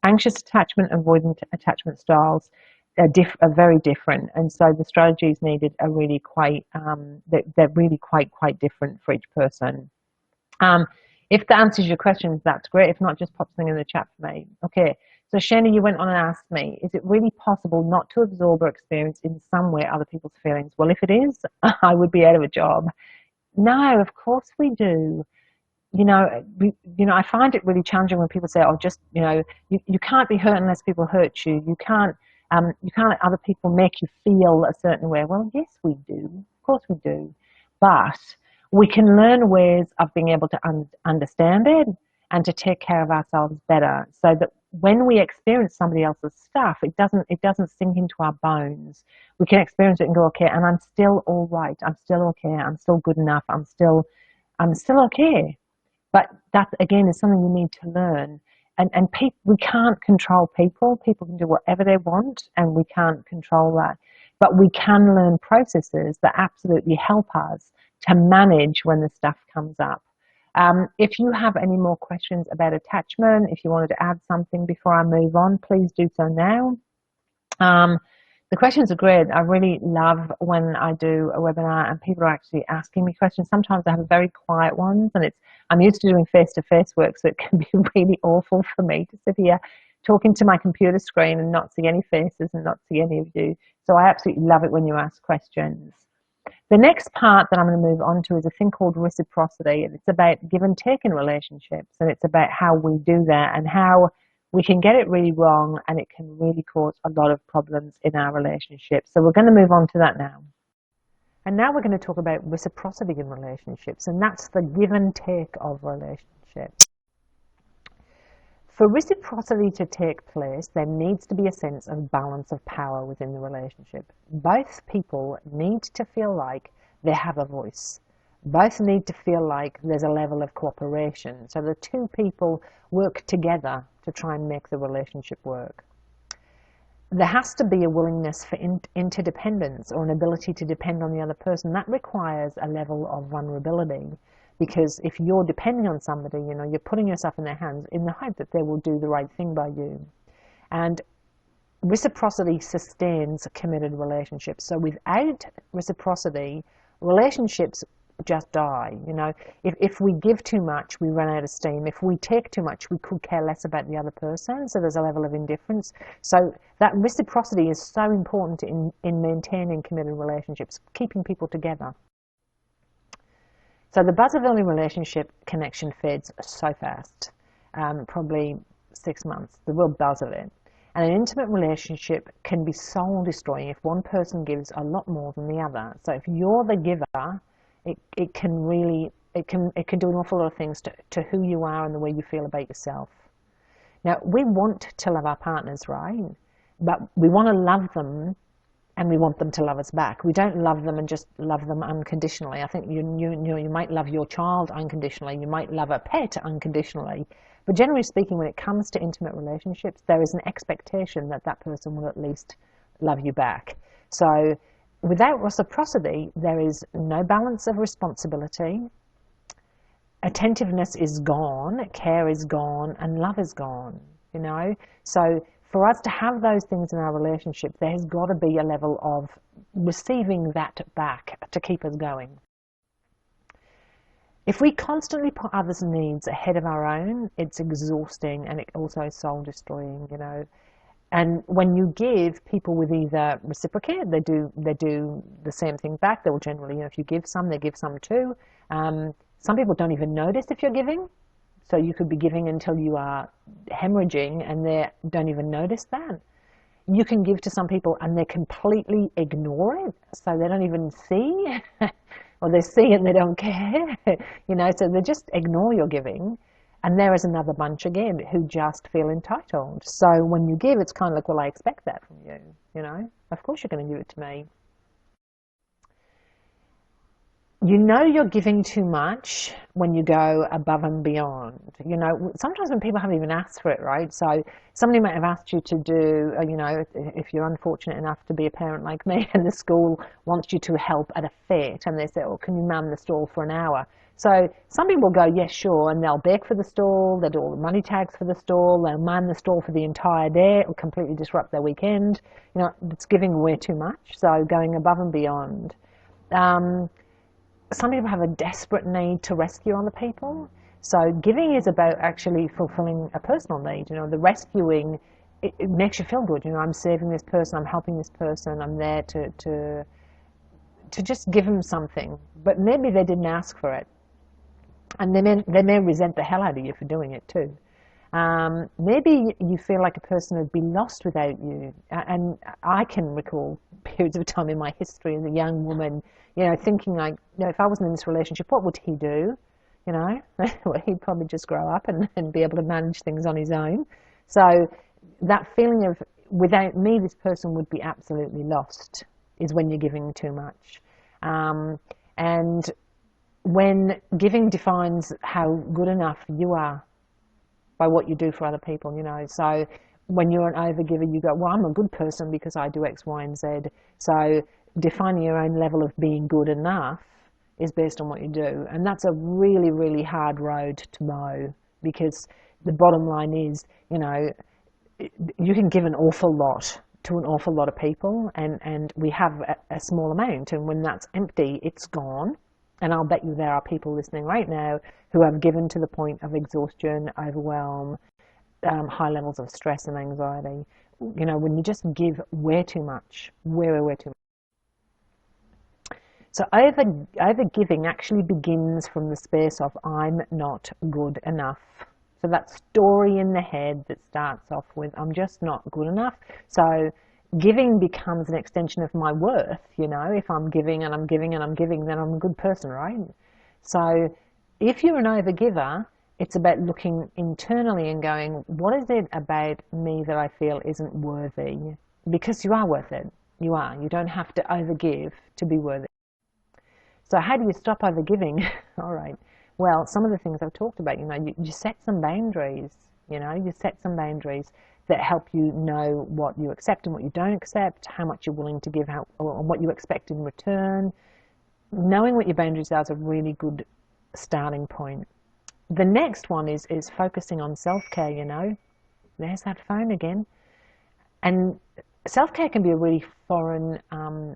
Anxious attachment and avoidant attachment styles are very different, and so the strategies needed are really quite they're really quite different for each person. If that answers your questions, that's great. If not, just pop something in the chat for me. Okay, so Shani, you went on and asked me, is it really possible not to absorb or experience in some way other people's feelings? Well, if it is, I would be out of a job. No, of course we do. I find it really challenging when people say, "Oh, just you can't be hurt unless people hurt you. You can't let other people make you feel a certain way." Well, yes, we do. Of course, we do. But we can learn ways of being able to understand it and to take care of ourselves better, so that when we experience somebody else's stuff, it doesn't sink into our bones. We can experience it and go, "Okay, and I'm still all right. I'm still okay. I'm still good enough. I'm still okay." But that, again, is something you need to learn. And we can't control people. People can do whatever they want, and we can't control that. But we can learn processes that absolutely help us to manage when the stuff comes up. If you have any more questions about attachment, if you wanted to add something before I move on, please do so now. The questions are great. I really love when I do a webinar and people are actually asking me questions. Sometimes I have very quiet ones, and I'm used to doing face-to-face work, so it can be really awful for me to sit here talking to my computer screen and not see any faces and not see any of you. So I absolutely love it when you ask questions. The next part that I'm going to move on to is a thing called reciprocity, and it's about give and take in relationships, and it's about how we do that and how we can get it really wrong, and it can really cause a lot of problems in our relationships. So we're going to move on to that now. And now we're going to talk about reciprocity in relationships, and that's the give and take of relationships. For reciprocity to take place, there needs to be a sense of balance of power within the relationship. Both people need to feel like they have a voice. Both need to feel like there's a level of cooperation. So the two people work together to try and make the relationship work. There has to be a willingness for interdependence, or an ability to depend on the other person. That requires a level of vulnerability, because if you're depending on somebody, you know, you're putting yourself in their hands in the hope that they will do the right thing by you. And reciprocity sustains committed relationships. So without reciprocity, relationships just die. You know, if we give too much, we run out of steam. If we take too much, we could care less about the other person. So there's a level of indifference. So that reciprocity is so important in maintaining committed relationships, keeping people together. So the buzz of early relationship connection fades so fast, probably 6 months, the real buzz of it. And an intimate relationship can be soul destroying if one person gives a lot more than the other. So if you're the giver, it can do an awful lot of things to who you are and the way you feel about yourself. Now, we want to love our partners, right? But we want to love them and we want them to love us back. We don't love them and just love them unconditionally. I think you might love your child unconditionally. You might love a pet unconditionally. But generally speaking, when it comes to intimate relationships, there is an expectation that that person will at least love you back. So without reciprocity, there is no balance of responsibility. Attentiveness is gone, care is gone, and love is gone, you know. So for us to have those things in our relationship, there's got to be a level of receiving that back to keep us going. If we constantly put others' needs ahead of our own, it's exhausting and it also soul destroying, you know. And when you give, people with either reciprocate, they do the same thing back. They will generally, you know, if you give some, they give some too. Some people don't even notice if you're giving. So you could be giving until you are hemorrhaging and they don't even notice that. You can give to some people and they completely ignore it. So they don't even see. Or they see and they don't care, you know, so they just ignore your giving. And there is another bunch again who just feel entitled. So when you give, it's kind of like, well, I expect that from you, you know, of course you're going to give it to me. You know you're giving too much when you go above and beyond. You know, sometimes when people haven't even asked for it, right? So somebody might have asked you to do, you know, if you're unfortunate enough to be a parent like me and the school wants you to help at a fete and they say, oh, can you man the stall for an hour? So some people go, yes, sure, and they'll beg for the stall, they'll do all the money tags for the stall, they'll man the stall for the entire day, it will completely disrupt their weekend. You know, it's giving way too much, so going above and beyond. Some people have a desperate need to rescue other people. So giving is about actually fulfilling a personal need. You know, the rescuing, it makes you feel good. You know, I'm saving this person, I'm helping this person, I'm there to just give them something. But maybe they didn't ask for it. And they may resent the hell out of you for doing it too. Maybe you feel like a person would be lost without you. And I can recall periods of time in my history as a young woman, you know, thinking like, you know, if I wasn't in this relationship, what would he do? You know, well, he'd probably just grow up and be able to manage things on his own. So that feeling of, without me, this person would be absolutely lost, is when you're giving too much. And when giving defines how good enough you are by what you do for other people, you know. So when you're an overgiver, you go, well, I'm a good person because I do X, Y, and Z. So defining your own level of being good enough is based on what you do. And that's a really, really hard road to mow, because the bottom line is, you know, you can give an awful lot to an awful lot of people, and we have a small amount, and when that's empty, it's gone. And I'll bet you there are people listening right now who have given to the point of exhaustion, overwhelm, high levels of stress and anxiety. You know, when you just give way too much, way too much. So over-giving actually begins from the space of I'm not good enough. So that story in the head that starts off with I'm just not good enough. So giving becomes an extension of my worth, you know. If I'm giving and I'm giving and I'm giving, then I'm a good person, right? So if you're an overgiver, it's about looking internally and going, what is it about me that I feel isn't worthy? Because you are worth it. You are. You don't have to overgive to be worthy. So how do you stop overgiving? All right. Well, some of the things I've talked about, you know, you set some boundaries, you know, you set some boundaries that help you know what you accept and what you don't accept, how much you're willing to give out, or what you expect in return. Knowing what your boundaries are is a really good starting point. The next one is focusing on self-care, you know. There's that phone again. And self-care can be a really foreign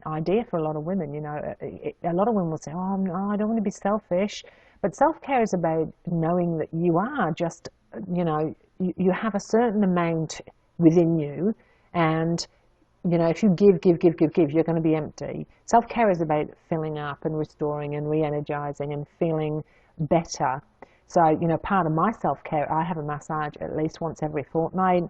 idea for a lot of women, you know. A lot of women will say, oh, no, I don't want to be selfish. But self-care is about knowing that you are just, you know, you have a certain amount within you, and you know, if you give, you're going to be empty. Self-care is about filling up and restoring and re-energizing and feeling better. So, you know, part of my self-care, I have a massage at least once every fortnight.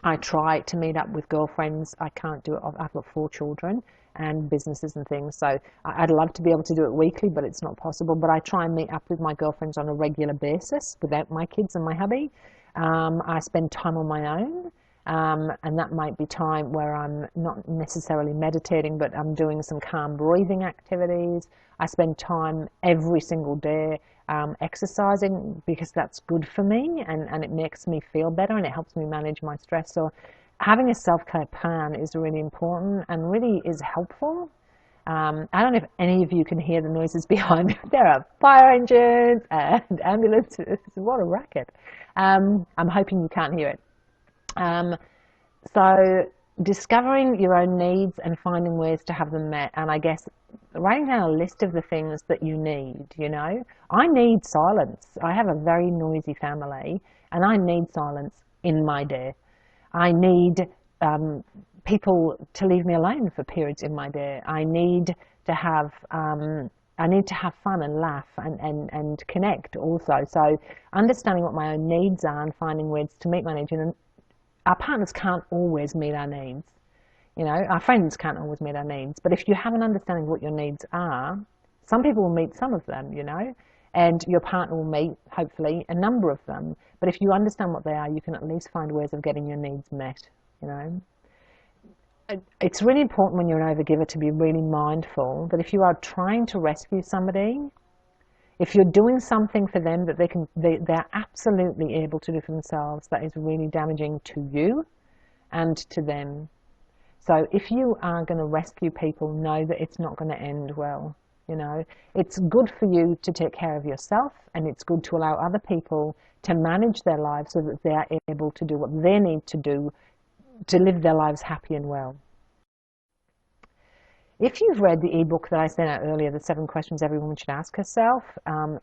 I try to meet up with girlfriends. I can't do it. I've got 4 children and businesses and things. So I'd love to be able to do it weekly, but it's not possible. But I try and meet up with my girlfriends on a regular basis without my kids and my hubby. I spend time on my own. And that might be time where I'm not necessarily meditating, but I'm doing some calm breathing activities. I spend time every single day exercising, because that's good for me, and it makes me feel better, and it helps me manage my stress. So having a self-care plan is really important and really is helpful. I don't know if any of you can hear the noises behind me. There are fire engines and ambulances. What a racket. I'm hoping you can't hear it. So discovering your own needs and finding ways to have them met, and I guess writing down a list of the things that you need, you know. I need silence. I have a very noisy family, and I need silence in my day. I need people to leave me alone for periods in my day. I need to have fun and laugh and connect also. So understanding what my own needs are and finding ways to meet my needs. And our partners can't always meet our needs. You know, our friends can't always meet our needs. But if you have an understanding of what your needs are, some people will meet some of them, you know, and your partner will meet, hopefully, a number of them. But if you understand what they are, you can at least find ways of getting your needs met, you know. It's really important when you're an overgiver to be really mindful that if you are trying to rescue somebody, if you're doing something for them that they're absolutely able to do for themselves, that is really damaging to you and to them. So if you are going to rescue people, know that it's not going to end well. You know, it's good for you to take care of yourself, and it's good to allow other people to manage their lives so that they are able to do what they need to do to live their lives happy and well. If you've read the ebook that I sent out earlier, the 7 questions every woman should ask herself,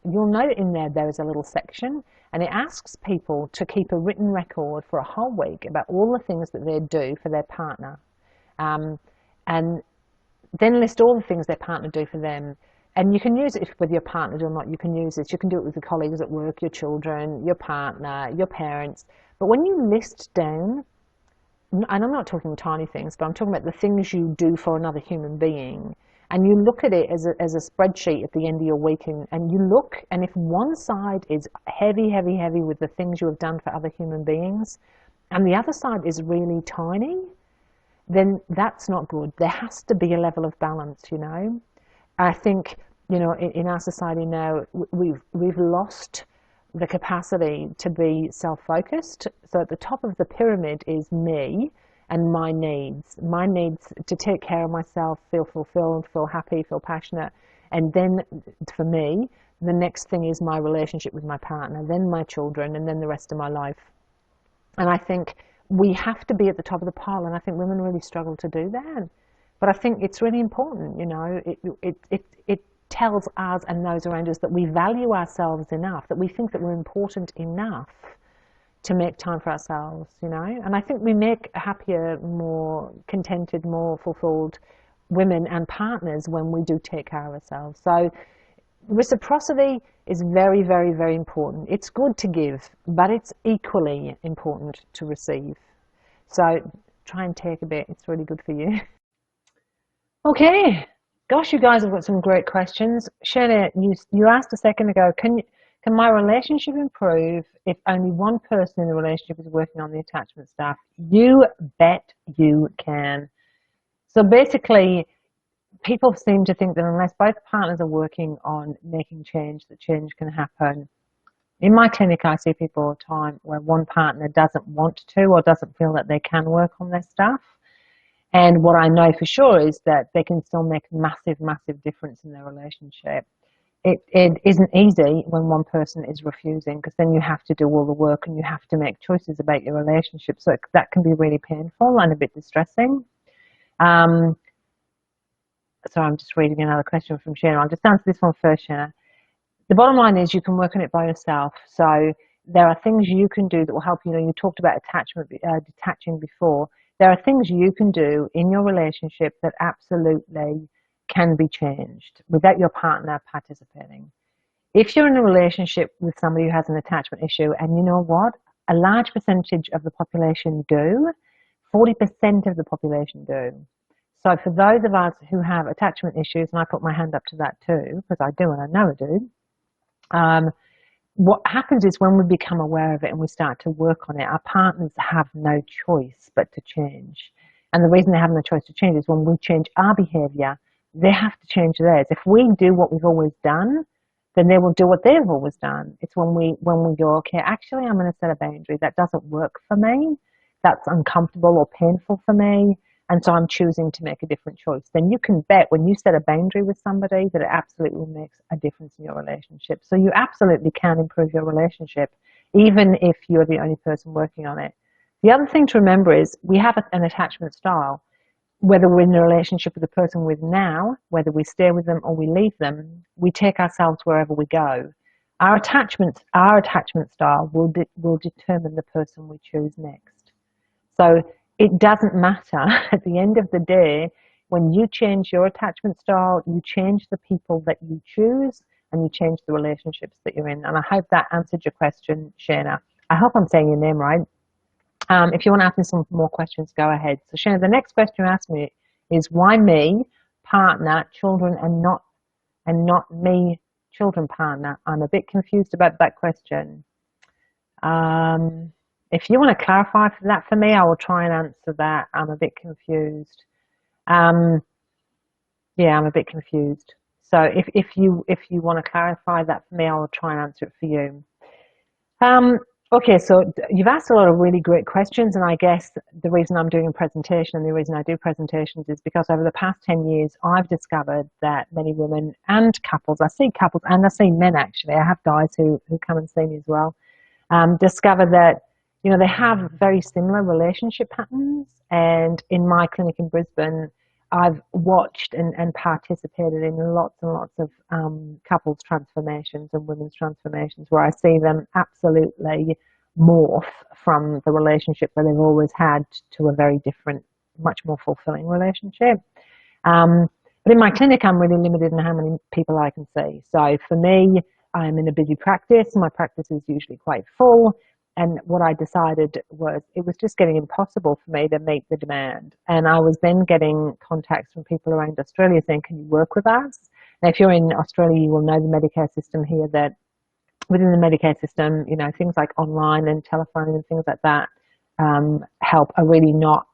you'll note in there is a little section, and it asks people to keep a written record for a whole week about all the things that they do for their partner. And then list all the things their partner do for them. And you can use it with your partner or not. You can use it. You can do it with your colleagues at work, your children, your partner, your parents. But when you list down, and I'm not talking tiny things, but I'm talking about the things you do for another human being, and you look at it as a spreadsheet at the end of your week, and you look, and if one side is heavy with the things you have done for other human beings, and the other side is really tiny, then that's not good. There has to be a level of balance, you know. I think, you know, in our society now, we've lost the capacity to be self-focused. So at the top of the pyramid is me and my needs to take care of myself, feel fulfilled, feel happy, feel passionate. And then for me, the next thing is my relationship with my partner, then my children, and then the rest of my life. And I think we have to be at the top of the pile, and I think women really struggle to do that. But I think it's really important, you know. It tells us and those around us that we value ourselves enough, that we think that we're important enough to make time for ourselves, you know. And I think we make happier, more contented, more fulfilled women and partners when we do take care of ourselves. So reciprocity is very, very, very important. It's good to give, but it's equally important to receive. So try and take a bit. It's really good for you. Okay. Gosh, you guys have got some great questions. Shirley, you asked a second ago, can my relationship improve if only one person in the relationship is working on the attachment stuff? You bet you can. So basically, people seem to think that unless both partners are working on making change, that change can happen. In my clinic, I see people all the time where one partner doesn't want to or doesn't feel that they can work on their stuff. And what I know for sure is that they can still make massive, massive difference in their relationship. it isn't easy when one person is refusing, because then you have to do all the work and you have to make choices about your relationship. So that can be really painful and a bit distressing. Um, so I'm just reading another question from Shanna. I'll just answer this one first, Shanna. The bottom line is you can work on it by yourself. So there are things you can do that will help you. You talked about detaching before. There are things you can do in your relationship that absolutely can be changed without your partner participating. If you're in a relationship with somebody who has an attachment issue, and you know what? A large percentage of the population do, 40% of the population do. So for those of us who have attachment issues, and I put my hand up to that too, because I do and I know I do, what happens is when we become aware of it and we start to work on it, our partners have no choice but to change. And the reason they have no choice to change is when we change our behavior, they have to change theirs. If we do what we've always done, then they will do what they've always done. It's when we go, okay, actually I'm going to set a boundary. That doesn't work for me. That's uncomfortable or painful for me. And so I'm choosing to make a different choice. Then you can bet when you set a boundary with somebody that it absolutely makes a difference in your relationship. So you absolutely can improve your relationship, even if you're the only person working on it. The other thing to remember is we have an attachment style. Whether we're in a relationship with the person we're with now, whether we stay with them or we leave them, we take ourselves wherever we go. Our attachment style will determine the person we choose next. So it doesn't matter at the end of the day, when you change your attachment style, you change the people that you choose and you change the relationships that you're in. And I hope that answered your question, Shana. I hope I'm saying your name right. If you want to ask me some more questions, go ahead. So Shana, the next question you asked me is why me, partner, children, and not me, children, partner? I'm a bit confused about that question. If you want to clarify that for me, I will try and answer that. I'm a bit confused. Yeah, I'm a bit confused. So if you want to clarify that for me, I will try and answer it for you. Okay, so you've asked a lot of really great questions, and I guess the reason I'm doing a presentation and the reason I do presentations is because over the past 10 years, I've discovered that many women and couples, I see couples and I see men actually, I have guys who come and see me as well, discover that, they have very similar relationship patterns. And in my clinic in Brisbane, I've watched and participated in lots and lots of couples transformations and women's transformations where I see them absolutely morph from the relationship that they've always had to a very different, much more fulfilling relationship. But in my clinic, I'm really limited in how many people I can see. So for me, I'm in a busy practice. My practice is usually quite full. And what I decided was it was just getting impossible for me to meet the demand. And I was then getting contacts from people around Australia saying, can you work with us? Now, if you're in Australia, you will know the Medicare system here, that within the Medicare system, things like online and telephone and things like that help are really not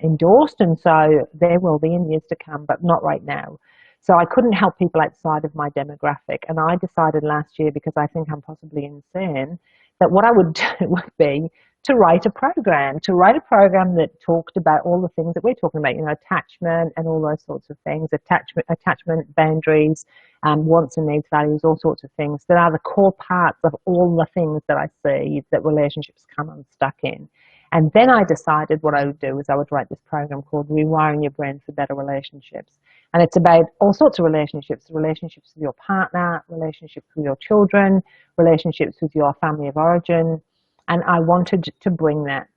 endorsed. And so there will be in years to come, but not right now. So I couldn't help people outside of my demographic. And I decided last year, because I think I'm possibly insane, that what I would do would be to write a program that talked about all the things that we're talking about, attachment and all those sorts of things, attachment boundaries, wants and needs, values, all sorts of things that are the core parts of all the things that I see that relationships come unstuck in. And then I decided what I would do is I would write this program called Rewiring Your Brain for Better Relationships. And it's about all sorts of relationships with your partner, relationships with your children, relationships with your family of origin. And I wanted to bring that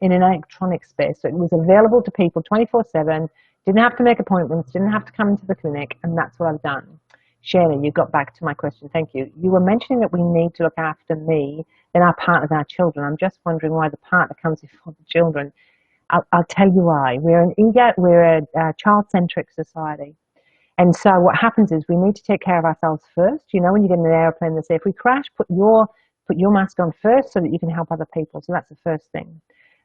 in an electronic space. So it was available to people 24/7, didn't have to make appointments, didn't have to come into the clinic, and that's what I've done. Shirley, you got back to my question. Thank you. You were mentioning that we need to look after me, then our partner, our children. I'm just wondering why the partner comes before the children. I'll tell you why. We're a child-centric society. And so what happens is we need to take care of ourselves first. When you get in an airplane, they say, if we crash, put your mask on first so that you can help other people. So that's the first thing.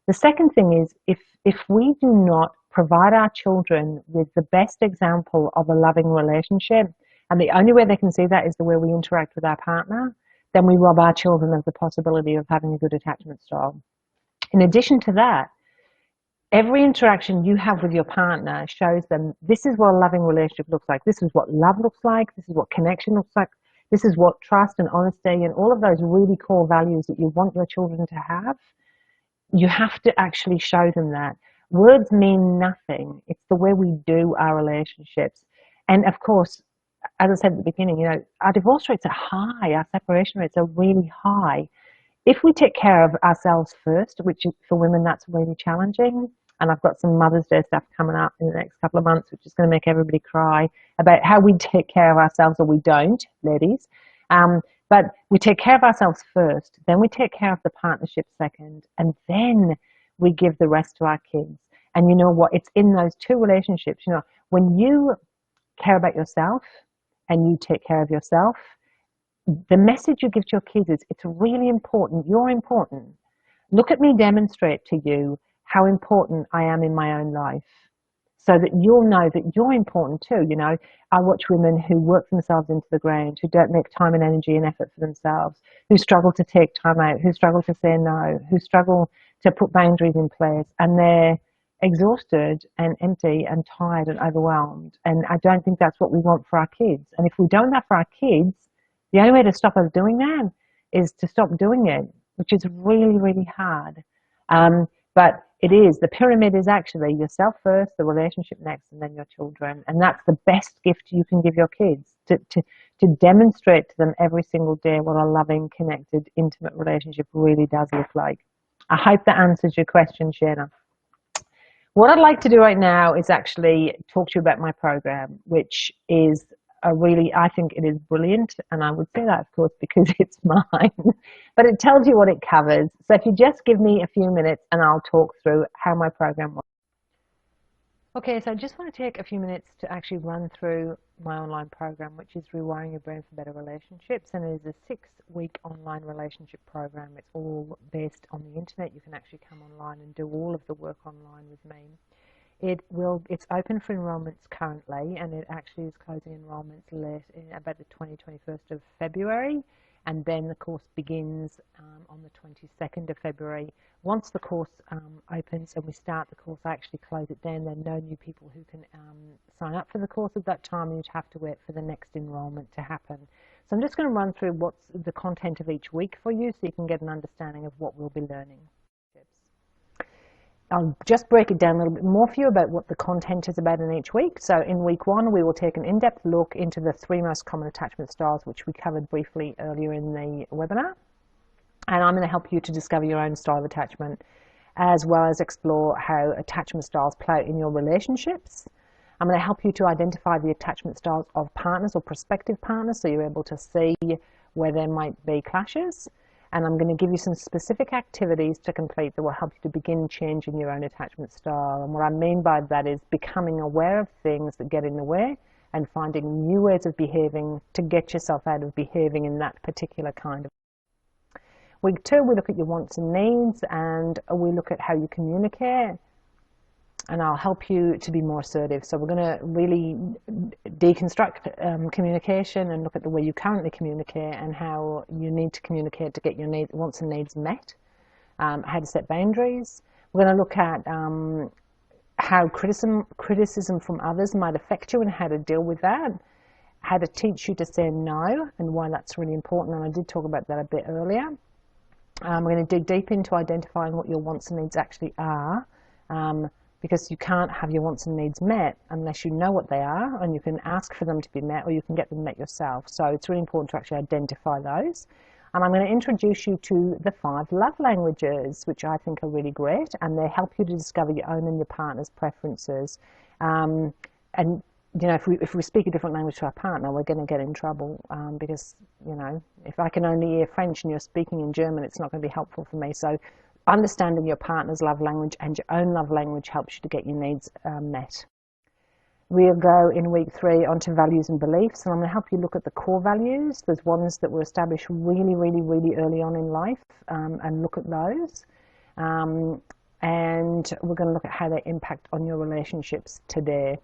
The second thing is if we do not provide our children with the best example of a loving relationship, and the only way they can see that is the way we interact with our partner, then we rob our children of the possibility of having a good attachment style. In addition to that, Every interaction you have with your partner shows them this is what a loving relationship looks like. This is what love looks like. This is what connection looks like. This is what trust and honesty and all of those really core values that you want your children to have. You have to actually show them that. Words mean nothing. It's the way we do our relationships. And of course, as I said at the beginning, you know, our divorce rates are high. Our separation rates are really high. If we take care of ourselves first, which is, for women, that's really challenging. And I've got some Mother's Day stuff coming up in the next couple of months, which is going to make everybody cry about how we take care of ourselves, or we don't, ladies. But we take care of ourselves first, then we take care of the partnership second, and then we give the rest to our kids. And you know what? It's in those two relationships, you know, when you care about yourself and you take care of yourself, the message you give to your kids is it's really important. You're important. Look at me demonstrate to you how important I am in my own life, so that you'll know that you're important too. You know, I watch women who work themselves into the ground, who don't make time and energy and effort for themselves, who struggle to take time out, who struggle to say no, who struggle to put boundaries in place, and they're exhausted and empty and tired and overwhelmed. And I don't think that's what we want for our kids. And if we don't have for our kids, the only way to stop us doing that is to stop doing it, which is really, really hard. But it is, the pyramid is actually yourself first, the relationship next, and then your children. And that's the best gift you can give your kids, to demonstrate to them every single day what a loving, connected, intimate relationship really does look like. I hope that answers your question, Shana. What I'd like to do right now is actually talk to you about my program, which is I think it is brilliant, and I would say that, of course, because it's mine, but it tells you what it covers. So if you just give me a few minutes and I'll talk through how my program works. Okay, so I just want to take a few minutes to actually run through my online program, which is Rewiring Your Brain for Better Relationships, and it is a 6-week online relationship program. It's all based on the internet. You can actually come online and do all of the work online with me. It's open for enrolments currently, and it actually is closing enrolments late in about the 21st of February, and then the course begins on the 22nd of February. Once the course opens and we start the course, I actually close it down. There are no new people who can sign up for the course at that time, and you'd have to wait for the next enrolment to happen. So I'm just going to run through what's the content of each week for you so you can get an understanding of what we'll be learning. I'll just break it down a little bit more for you about what the content is about in each week. So in week 1, we will take an in-depth look into the 3 most common attachment styles, which we covered briefly earlier in the webinar. And I'm going to help you to discover your own style of attachment, as well as explore how attachment styles play out in your relationships. I'm going to help you to identify the attachment styles of partners or prospective partners, so you're able to see where there might be clashes. And I'm going to give you some specific activities to complete that will help you to begin changing your own attachment style. And what I mean by that is becoming aware of things that get in the way and finding new ways of behaving to get yourself out of behaving in that particular kind of. Week 2, we look at your wants and needs, and we look at how you communicate. And I'll help you to be more assertive. So we're going to really deconstruct communication and look at the way you currently communicate and how you need to communicate to get your wants and needs met, how to set boundaries. We're going to look at how criticism from others might affect you and how to deal with that, how to teach you to say no and why that's really important. And I did talk about that a bit earlier. We're going to dig deep into identifying what your wants and needs actually are. Because you can't have your wants and needs met unless you know what they are, and you can ask for them to be met, or you can get them met yourself. So it's really important to actually identify those. And I'm going to introduce you to the 5 love languages, which I think are really great, and they help you to discover your own and your partner's preferences. And you know, if we speak a different language to our partner, we're going to get in trouble because, you know, if I can only hear French and you're speaking in German, it's not going to be helpful for me. So understanding your partner's love language and your own love language helps you to get your needs met. We'll go in week 3 onto values and beliefs, and I'm going to help you look at the core values. There's ones that were established really, really, really early on in life, and look at those. And we're going to look at how they impact on your relationships today.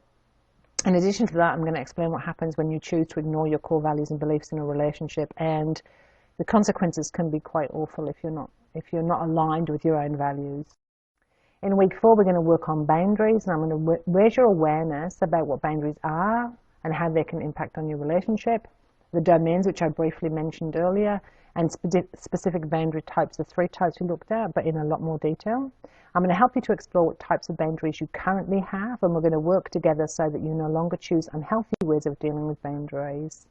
In addition to that, I'm going to explain what happens when you choose to ignore your core values and beliefs in a relationship, and the consequences can be quite awful if you're not aligned with your own values. In week 4, we're going to work on boundaries, and I'm going to raise your awareness about what boundaries are and how they can impact on your relationship, the domains, which I briefly mentioned earlier, and specific boundary types, the 3 types we looked at, but in a lot more detail. I'm going to help you to explore what types of boundaries you currently have, and we're going to work together so that you no longer choose unhealthy ways of dealing with boundaries.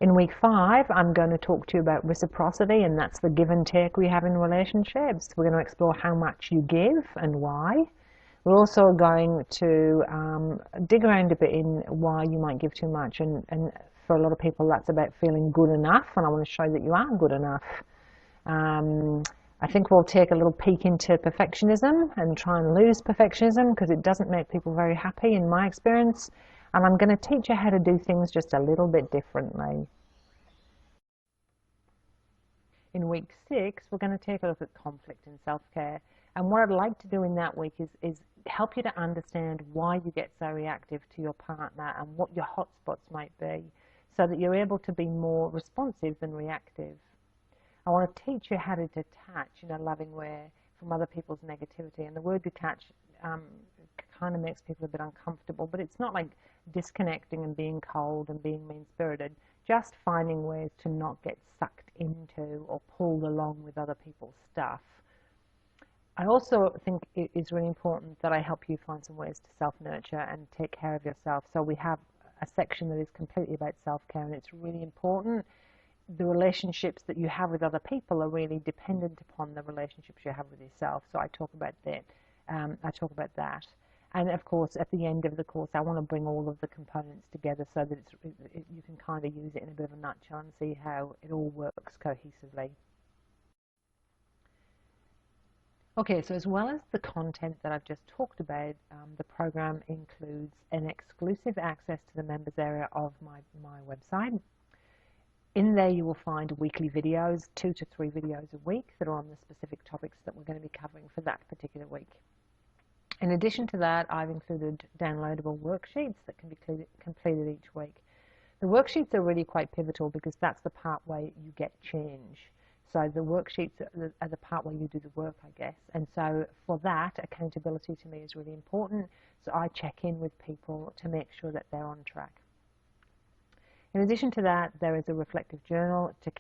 In week 5, I'm going to talk to you about reciprocity, and that's the give and take we have in relationships. We're going to explore how much you give and why. We're also going to dig around a bit in why you might give too much, and for a lot of people that's about feeling good enough, and I want to show that you are good enough. I think we'll take a little peek into perfectionism and try and lose perfectionism, because it doesn't make people very happy in my experience. And I'm going to teach you how to do things just a little bit differently. In week 6, we're going to take a look at conflict and self-care. And what I'd like to do in that week is help you to understand why you get so reactive to your partner and what your hotspots might be, so that you're able to be more responsive than reactive. I want to teach you how to detach in a loving way from other people's negativity. And the word detach kind of makes people a bit uncomfortable, but it's not like disconnecting and being cold and being mean-spirited, just finding ways to not get sucked into or pulled along with other people's stuff. I also think it is really important that I help you find some ways to self-nurture and take care of yourself. So we have a section that is completely about self-care, and it's really important. The relationships that you have with other people are really dependent upon the relationships you have with yourself. So I talk about that. And of course, at the end of the course, I want to bring all of the components together so that you can kind of use it in a bit of a nutshell and see how it all works cohesively. Okay, so as well as the content that I've just talked about, the program includes an exclusive access to the members area of my website. In there you will find weekly videos, 2 to 3 videos a week that are on the specific topics that we're going to be covering for that particular week. In addition to that, I've included downloadable worksheets that can be completed each week. The worksheets are really quite pivotal because that's the part where you get change. So the worksheets are the part where you do the work, I guess. And so for that, accountability to me is really important. So I check in with people to make sure that they're on track. In addition to that, there is a reflective journal to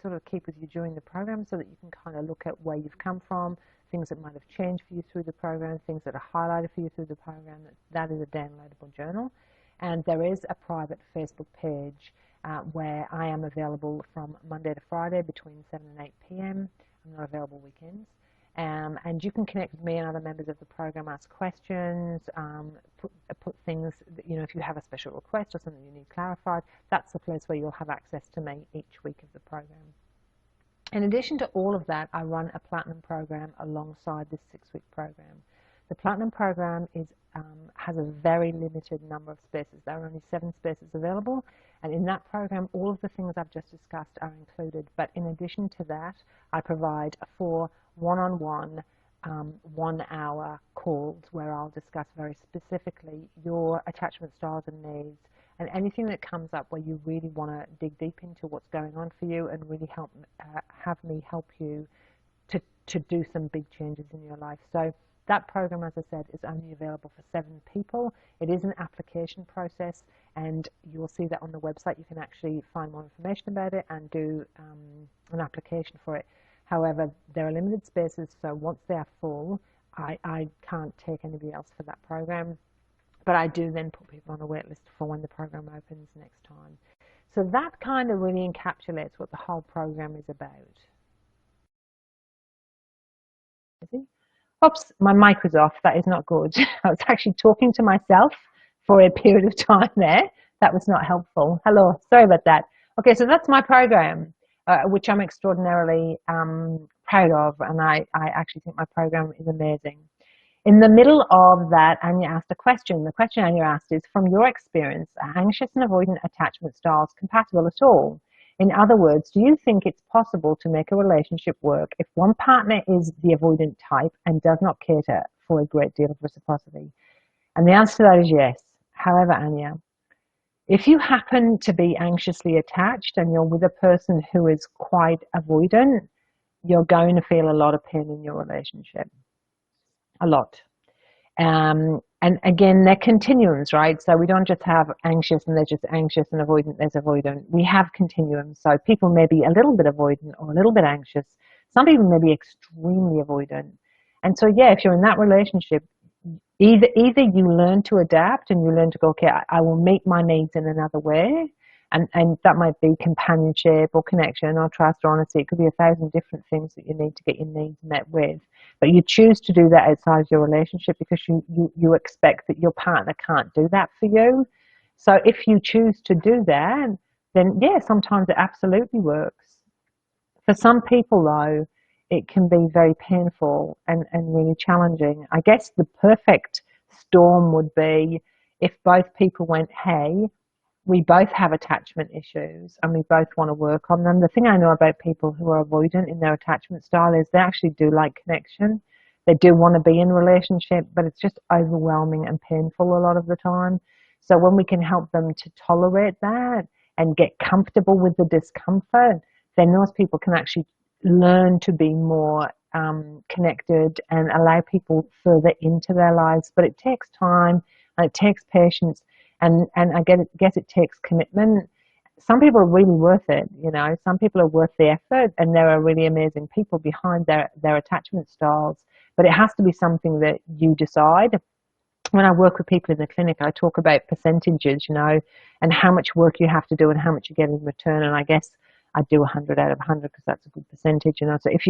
sort of keep with you during the program, so that you can kind of look at where you've come from, things that might have changed for you through the program, things that are highlighted for you through the program. That is a downloadable journal. And there is a private Facebook page where I am available from Monday to Friday between 7 and 8 p.m. I'm not available weekends. And you can connect with me and other members of the program, ask questions, put things, if you have a special request or something you need clarified, that's the place where you'll have access to me each week of the program. In addition to all of that, I run a Platinum program alongside this 6-week program. The Platinum program has a very limited number of spaces. There are only 7 spaces available, and in that program, all of the things I've just discussed are included. But in addition to that, I provide 4 one-on-one, 1-hour calls where I'll discuss very specifically your attachment styles and needs, and anything that comes up where you really want to dig deep into what's going on for you and really have me help you to do some big changes in your life. So that program, as I said, is only available for 7 people. It is an application process, and you'll see that on the website. You can actually find more information about it and do an application for it. However, there are limited spaces, so once they are full, I can't take anybody else for that program. But I do then put people on a wait list for when the program opens next time. So that kind of really encapsulates what the whole program is about. Oops, my mic was off. That is not good. I was actually talking to myself for a period of time there. That was not helpful. Hello, sorry about that. Okay, so that's my program, which I'm extraordinarily proud of, and I actually think my program is amazing. In the middle of that, Anya asked a question. The question Anya asked is, from your experience, are anxious and avoidant attachment styles compatible at all? In other words, do you think it's possible to make a relationship work if one partner is the avoidant type and does not cater for a great deal of reciprocity? And the answer to that is yes. However, Anya, if you happen to be anxiously attached and you're with a person who is quite avoidant, you're going to feel a lot of pain in your relationship. a lot. And again, they're continuums, right? So we don't just have anxious and they're just anxious and avoidant, there's avoidant. We have continuums. So people may be a little bit avoidant or a little bit anxious. Some people may be extremely avoidant. And so, yeah, if you're in that relationship, either you learn to adapt and you learn to go, okay, I will meet my needs in another way. And that might be companionship or connection or trust or honesty. It could be 1,000 different things that you need to get your needs met with. But you choose to do that outside of your relationship because you expect that your partner can't do that for you. So if you choose to do that, then yeah, sometimes it absolutely works. For some people, though, it can be very painful and really challenging. I guess the perfect storm would be if both people went, hey, we both have attachment issues and we both want to work on them. The thing I know about people who are avoidant in their attachment style is they actually do like connection. They do want to be in a relationship, but it's just overwhelming and painful a lot of the time. So when we can help them to tolerate that and get comfortable with the discomfort, then those people can actually learn to be more connected and allow people further into their lives. But it takes time and it takes patience. And I guess it takes commitment. Some people are really worth it, you know. Some people are worth the effort, and there are really amazing people behind their attachment styles. But it has to be something that you decide. When I work with people in the clinic, I talk about percentages, you know, and how much work you have to do and how much you get in return. And I guess I do 100 out of 100 because that's a good percentage, you know. So if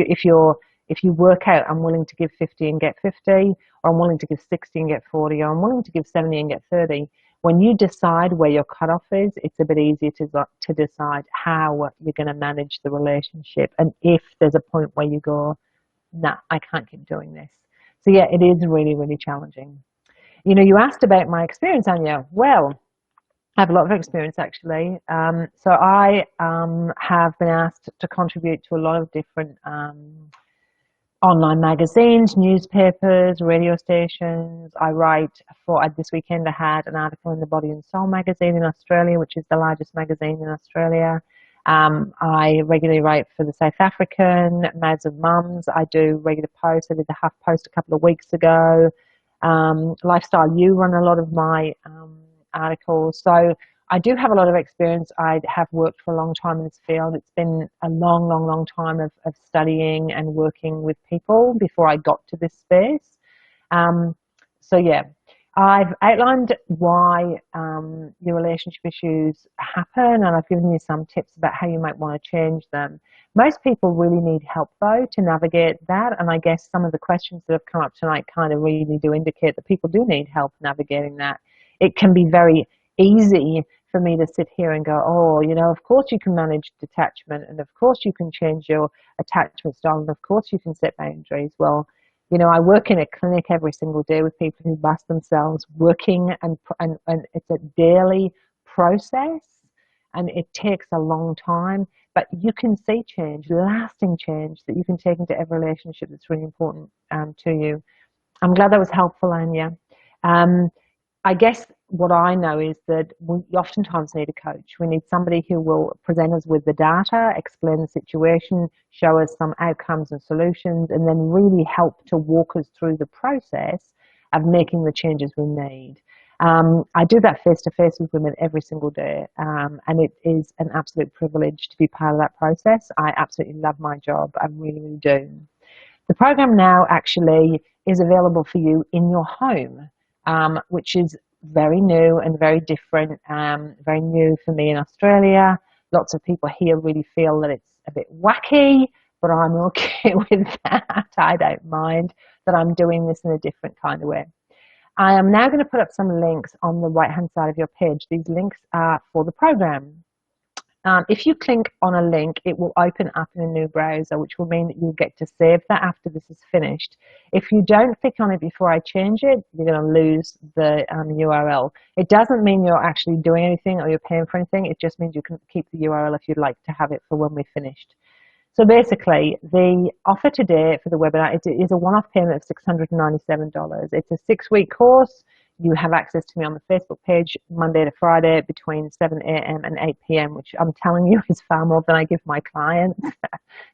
you work out, I'm willing to give 50 and get 50, or I'm willing to give 60 and get 40, or I'm willing to give 70 and get 30. When you decide where your cutoff is, it's a bit easier to decide how you're going to manage the relationship. And if there's a point where you go, nah, I can't keep doing this. So yeah, it is really, really challenging. You know, you asked about my experience, Anya. Well, I have a lot of experience actually. So I have been asked to contribute to a lot of different online magazines, newspapers, radio stations. I write for, this weekend I had an article in the Body and Soul magazine in Australia, which is the largest magazine in Australia. I regularly write for the South African, Mads of Mums. I do regular posts. I did the Huff post a couple of weeks ago. Lifestyle U run a lot of my articles. So I do have a lot of experience. I have worked for a long time in this field. It's been a long, long, long time of studying and working with people before I got to this space. So yeah, I've outlined why your relationship issues happen, and I've given you some tips about how you might want to change them. Most people really need help, though, to navigate that, and I guess some of the questions that have come up tonight kind of really do indicate that people do need help navigating that. It can be very easy for me to sit here and go, oh, you know, of course you can manage detachment, and of course you can change your attachment style, and of course you can set boundaries. Well, you know, I work in a clinic every single day with people who bust themselves working, and it's a daily process, and it takes a long time, but you can see change, lasting change that you can take into every relationship that's really important to you. I'm glad that was helpful, Anya. I guess what I know is that we oftentimes need a coach. We need somebody who will present us with the data, explain the situation, show us some outcomes and solutions, and then really help to walk us through the process of making the changes we need. I do that face-to-face with women every single day, and it is an absolute privilege to be part of that process. I absolutely love my job. I really, really do. The program now actually is available for you in your home, which is very new and very different, very new for me in Australia. Lots of people here really feel that it's a bit wacky, but I'm okay with that. I don't mind that I'm doing this in a different kind of way. I am now going to put up some links on the right-hand side of your page. These links are for the program. If you click on a link, it will open up in a new browser, which will mean that you'll get to save that after this is finished. If you don't click on it before I change it, you're going to lose the URL. It doesn't mean you're actually doing anything or you're paying for anything. It just means you can keep the URL if you'd like to have it for when we're finished. So basically, the offer today for the webinar is a one-off payment of $697. It's a 6-week course. You have access to me on the Facebook page Monday to Friday between 7 a.m. and 8 p.m., which I'm telling you is far more than I give my clients.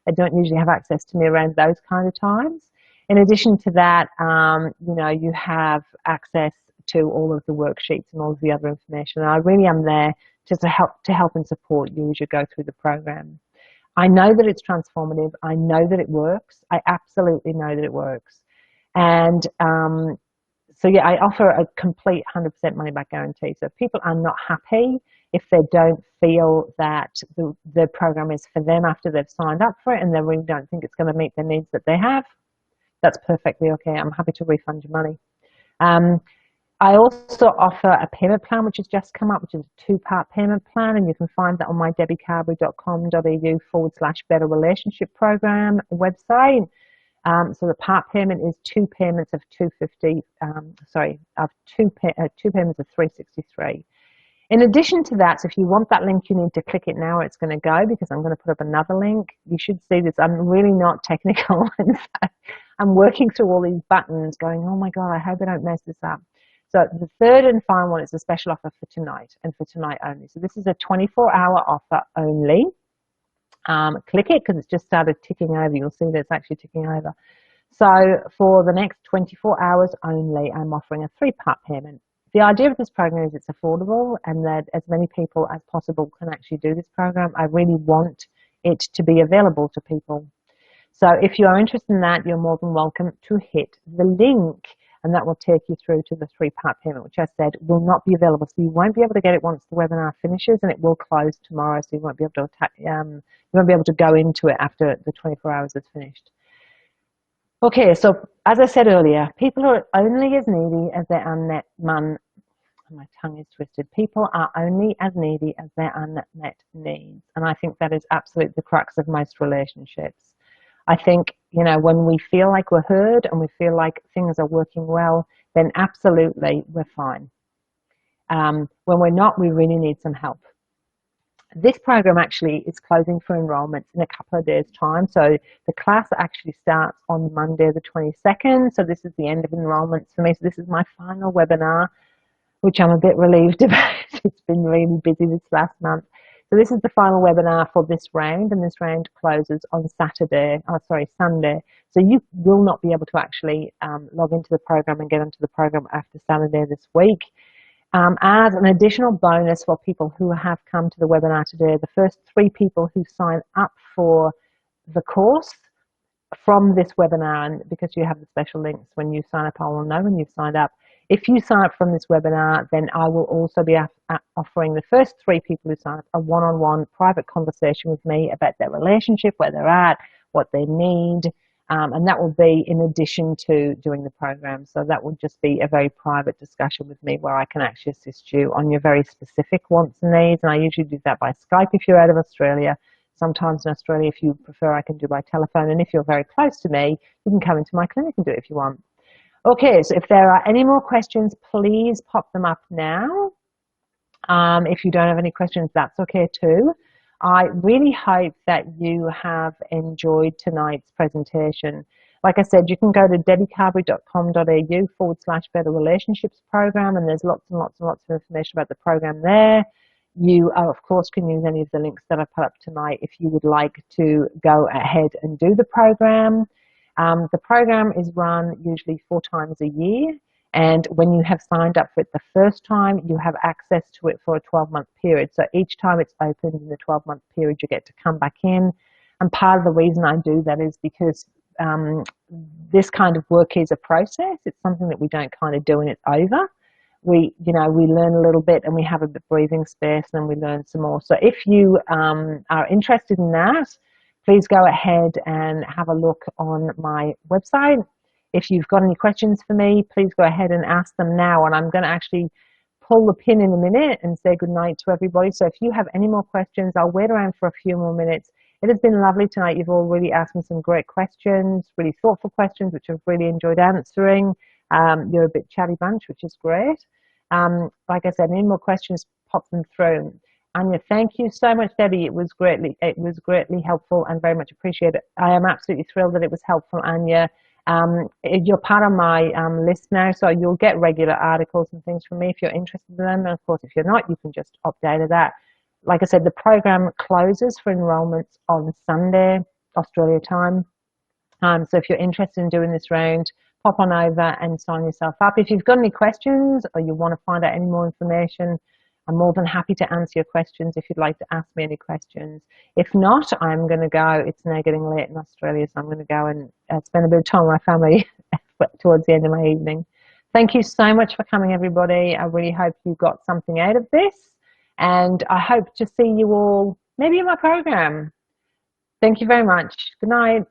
They don't usually have access to me around those kind of times. In addition to that, you know, you have access to all of the worksheets and all of the other information. And I really am there to help and support you as you go through the program. I know that it's transformative. I know that it works. I absolutely know that it works. And so yeah, I offer a complete 100% money back guarantee. So if people are not happy, if they don't feel that the program is for them after they've signed up for it and they really don't think it's going to meet the needs that they have, that's perfectly okay. I'm happy to refund your money. I also offer a payment plan which has just come up, which is a 2-part payment plan, and you can find that on my debbiecarberry.com.au/better relationship program website. So the part payment is 2 payments of $250. Two payments of $363. In addition to that, so if you want that link, you need to click it now. It's going to go because I'm going to put up another link. You should see this. I'm really not technical, and so I'm working through all these buttons, going, oh my god, I hope I don't mess this up. So the third and final one is a special offer for tonight and for tonight only. So this is a 24-hour offer only. Click it because it's just started ticking over. You'll see that it's actually ticking over. So for the next 24 hours only, I'm offering a 3-part payment. The idea of this program is it's affordable and that as many people as possible can actually do this program. I really want it to be available to people. So if you are interested in that, you're more than welcome to hit the link, and that will take you through to the 3-part payment, which I said will not be available. So you won't be able to get it once the webinar finishes, and it will close tomorrow. So you won't be able to go into it after the 24 hours is finished. Okay, so as I said earlier, people are only as needy as their unmet my tongue is twisted. People are only as needy as their unmet needs, and I think that is absolutely the crux of most relationships. I think, you know, when we feel like we're heard and we feel like things are working well, then absolutely we're fine. When we're not, we really need some help. This program actually is closing for enrollments in a couple of days' time. So the class actually starts on Monday the 22nd. So this is the end of enrollments for me. So this is my final webinar, which I'm a bit relieved about. It's been really busy this last month. So this is the final webinar for this round, and this round closes on Sunday. So you will not be able to actually log into the program and get into the program after Saturday this week. As an additional bonus for people who have come to the webinar today, the first 3 people who sign up for the course from this webinar, and because you have the special links when you sign up, I will know when you've signed up. If you sign up from this webinar, then I will also be offering the first 3 people who sign up a one-on-one private conversation with me about their relationship, where they're at, what they need, and that will be in addition to doing the program. So that will just be a very private discussion with me where I can actually assist you on your very specific wants and needs, and I usually do that by Skype if you're out of Australia. Sometimes in Australia, if you prefer, I can do by telephone, and if you're very close to me, you can come into my clinic and do it if you want. Okay, so if there are any more questions, please pop them up now. If you don't have any questions, that's okay too. I really hope that you have enjoyed tonight's presentation. Like I said, you can go to debbiecarberry.com.au/better relationships program, and there's lots and lots and lots of information about the program there. You, of course, can use any of the links that I put up tonight if you would like to go ahead and do the program. The program is run usually 4 times a year, and when you have signed up for it the first time, you have access to it for a 12-month period. So each time it's opened in the 12-month period, you get to come back in. And part of the reason I do that is because this kind of work is a process. It's something that we don't kind of do and it's over. We learn a little bit and we have a bit of breathing space, and then we learn some more. So if you are interested in that, please go ahead and have a look on my website. If you've got any questions for me, please go ahead and ask them now. And I'm going to actually pull the pin in a minute and say goodnight to everybody. So if you have any more questions, I'll wait around for a few more minutes. It has been lovely tonight. You've all really asked me some great questions, really thoughtful questions, which I've really enjoyed answering. You're a bit chatty bunch, which is great. Like I said, any more questions, pop them through. Anya, thank you so much, Debbie. It was greatly helpful and very much appreciated. I am absolutely thrilled that it was helpful, Anya. You're part of my list now, so you'll get regular articles and things from me if you're interested in them. And of course, if you're not, you can just opt out of that. Like I said, the program closes for enrollments on Sunday, Australia time. So if you're interested in doing this round, pop on over and sign yourself up. If you've got any questions or you want to find out any more information, I'm more than happy to answer your questions if you'd like to ask me any questions. If not, I'm going to go. It's now getting late in Australia, so I'm going to go and spend a bit of time with my family towards the end of my evening. Thank you so much for coming, everybody. I really hope you got something out of this, and I hope to see you all maybe in my program. Thank you very much. Good night.